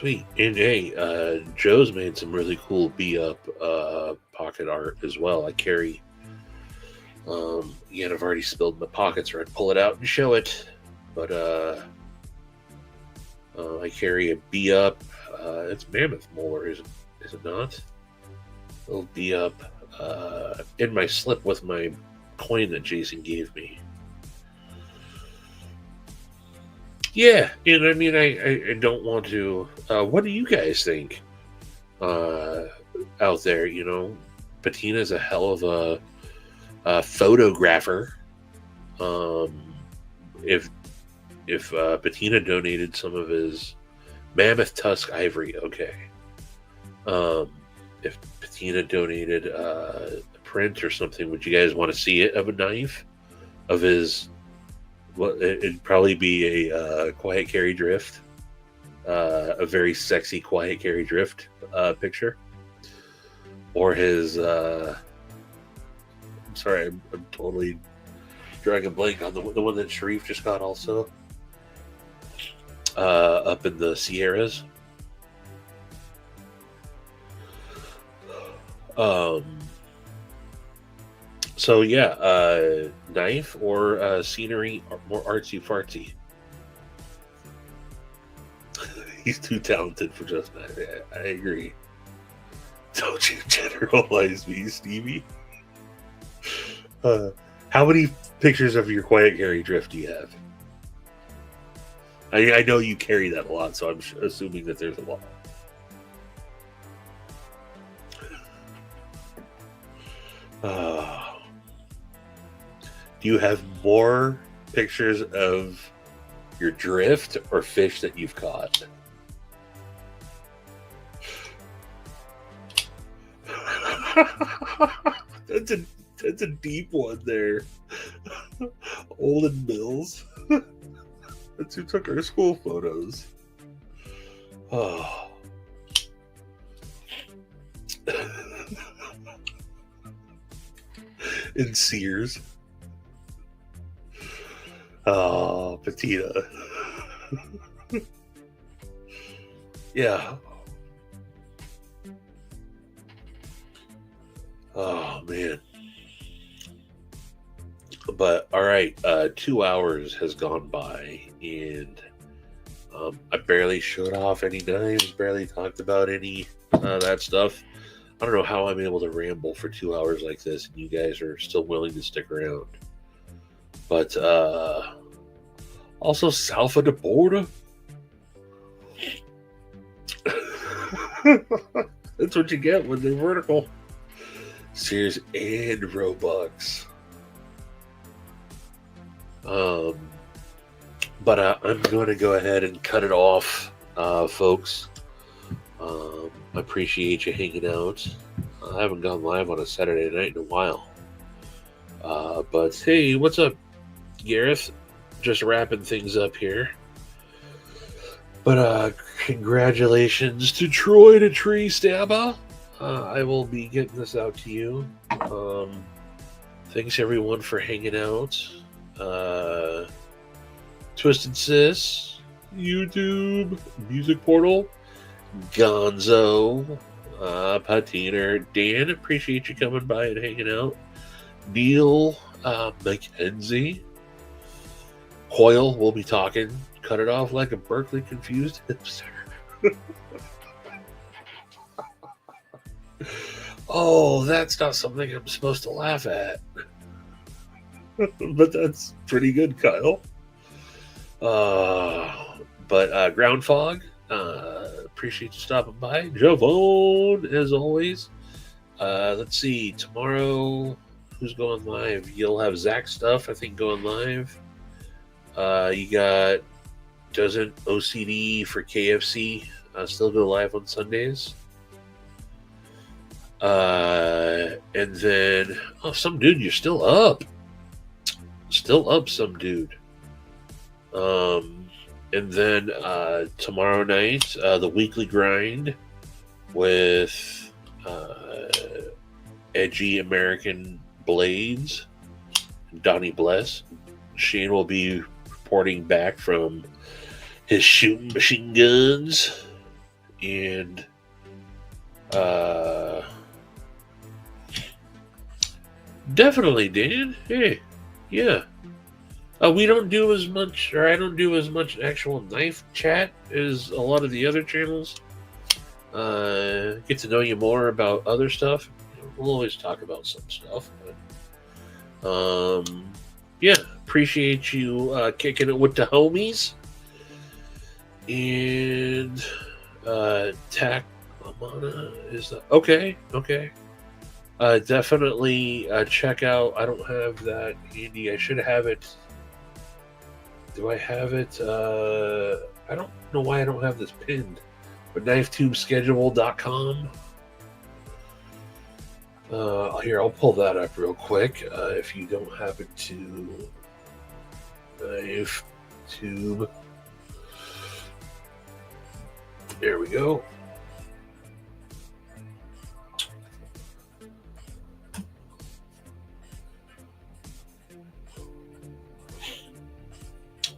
A: And hey, Joe's made some really cool BeUp pocket art as well. I carry, again, I've already spilled my pockets, or I'd pull it out and show it. But I carry a BeUp. It's mammoth molar, is it not? A little BeUp in my slip with my coin that Jason gave me. Yeah, and I mean, I don't want to. What do you guys think out there? Patina's a hell of a photographer. If Patina donated some of his mammoth tusk ivory, okay. If Patina donated a print or something, would you guys want to see it of a knife of his? Well, it'd probably be a Quiet Carry Drift, a very sexy Quiet Carry Drift picture, or his. I'm sorry, I'm totally drawing a blank on the one that Sharif just got also. Up in the Sierras. So yeah, knife or scenery, or more artsy fartsy. He's too talented for just that. I agree. Don't you generalize me, Stevie. How many pictures of your Quiet Carry Drift do you have? I know you carry that a lot, so I'm assuming that there's a lot. Do you have more pictures of your drift or fish that you've caught? That's a deep one there. Olden Mills. That's who took our school photos. Oh. In Sears. Oh, Patina. Yeah. Oh, man. But, all right, 2 hours has gone by, and I barely showed off any knives, barely talked about any that stuff. I don't know how I'm able to ramble for 2 hours like this, and you guys are still willing to stick around. But also Salfa de Borda. That's what you get when they're vertical. Sears and Robux. But I'm going to go ahead and cut it off, folks. I appreciate you hanging out. I haven't gone live on a Saturday night in a while. But hey, what's up, Gareth? Just wrapping things up here. But congratulations to Troy to Tree Stabba. I will be getting this out to you. Thanks everyone for hanging out. Twisted Sis, YouTube, Music Portal, Gonzo, Patiner, Dan, appreciate you coming by and hanging out. Neil, Mackenzie, Coil, we'll be talking. Cut it off like a Berkeley confused hipster. Oh, that's not something I'm supposed to laugh at. But that's pretty good, Kyle. But Ground Fog, appreciate you stopping by. Javon, as always. Let's see, tomorrow, who's going live? You'll have Zach Stuff, I think, going live. You got, doesn't OCD for KFC still go live on Sundays? And then, some dude, you're still up. Still up, some dude. And then tomorrow night, the weekly grind with Edgy American Blades, Donnie Bless. Shane will be reporting back from his shooting machine guns. And definitely, Dan. Hey, yeah. We don't do as much, or I don't do as much actual knife chat as a lot of the other channels. Get to know you more about other stuff. We'll always talk about some stuff. But, yeah, appreciate you kicking it with the homies. And Tac Amana is that okay? Definitely check out. I don't have that handy. I should have it. Do I have it? I don't know why I don't have this pinned. But knifetubeschedule.com. Here, I'll pull that up real quick. If you don't have it to KnifeTube. There we go.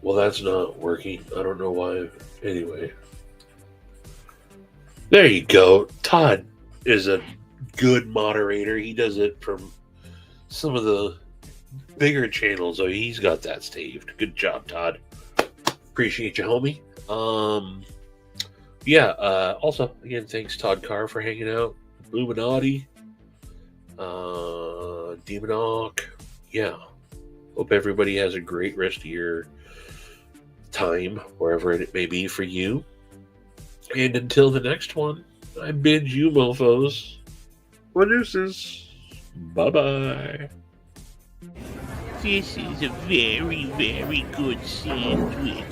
A: Well, that's not working. I don't know why. Anyway. There you go. Todd is a good moderator. He does it from some of the bigger channels. So he's got that saved. Good job, Todd. Appreciate you, homie. Also, again, thanks, Todd Carr, for hanging out. Illuminati. Demonok. Yeah. Hope everybody has a great rest of your time, wherever it may be for you. And until the next one, I bid you, mofos, deuces. Bye-bye.
D: This is a very, very good sandwich.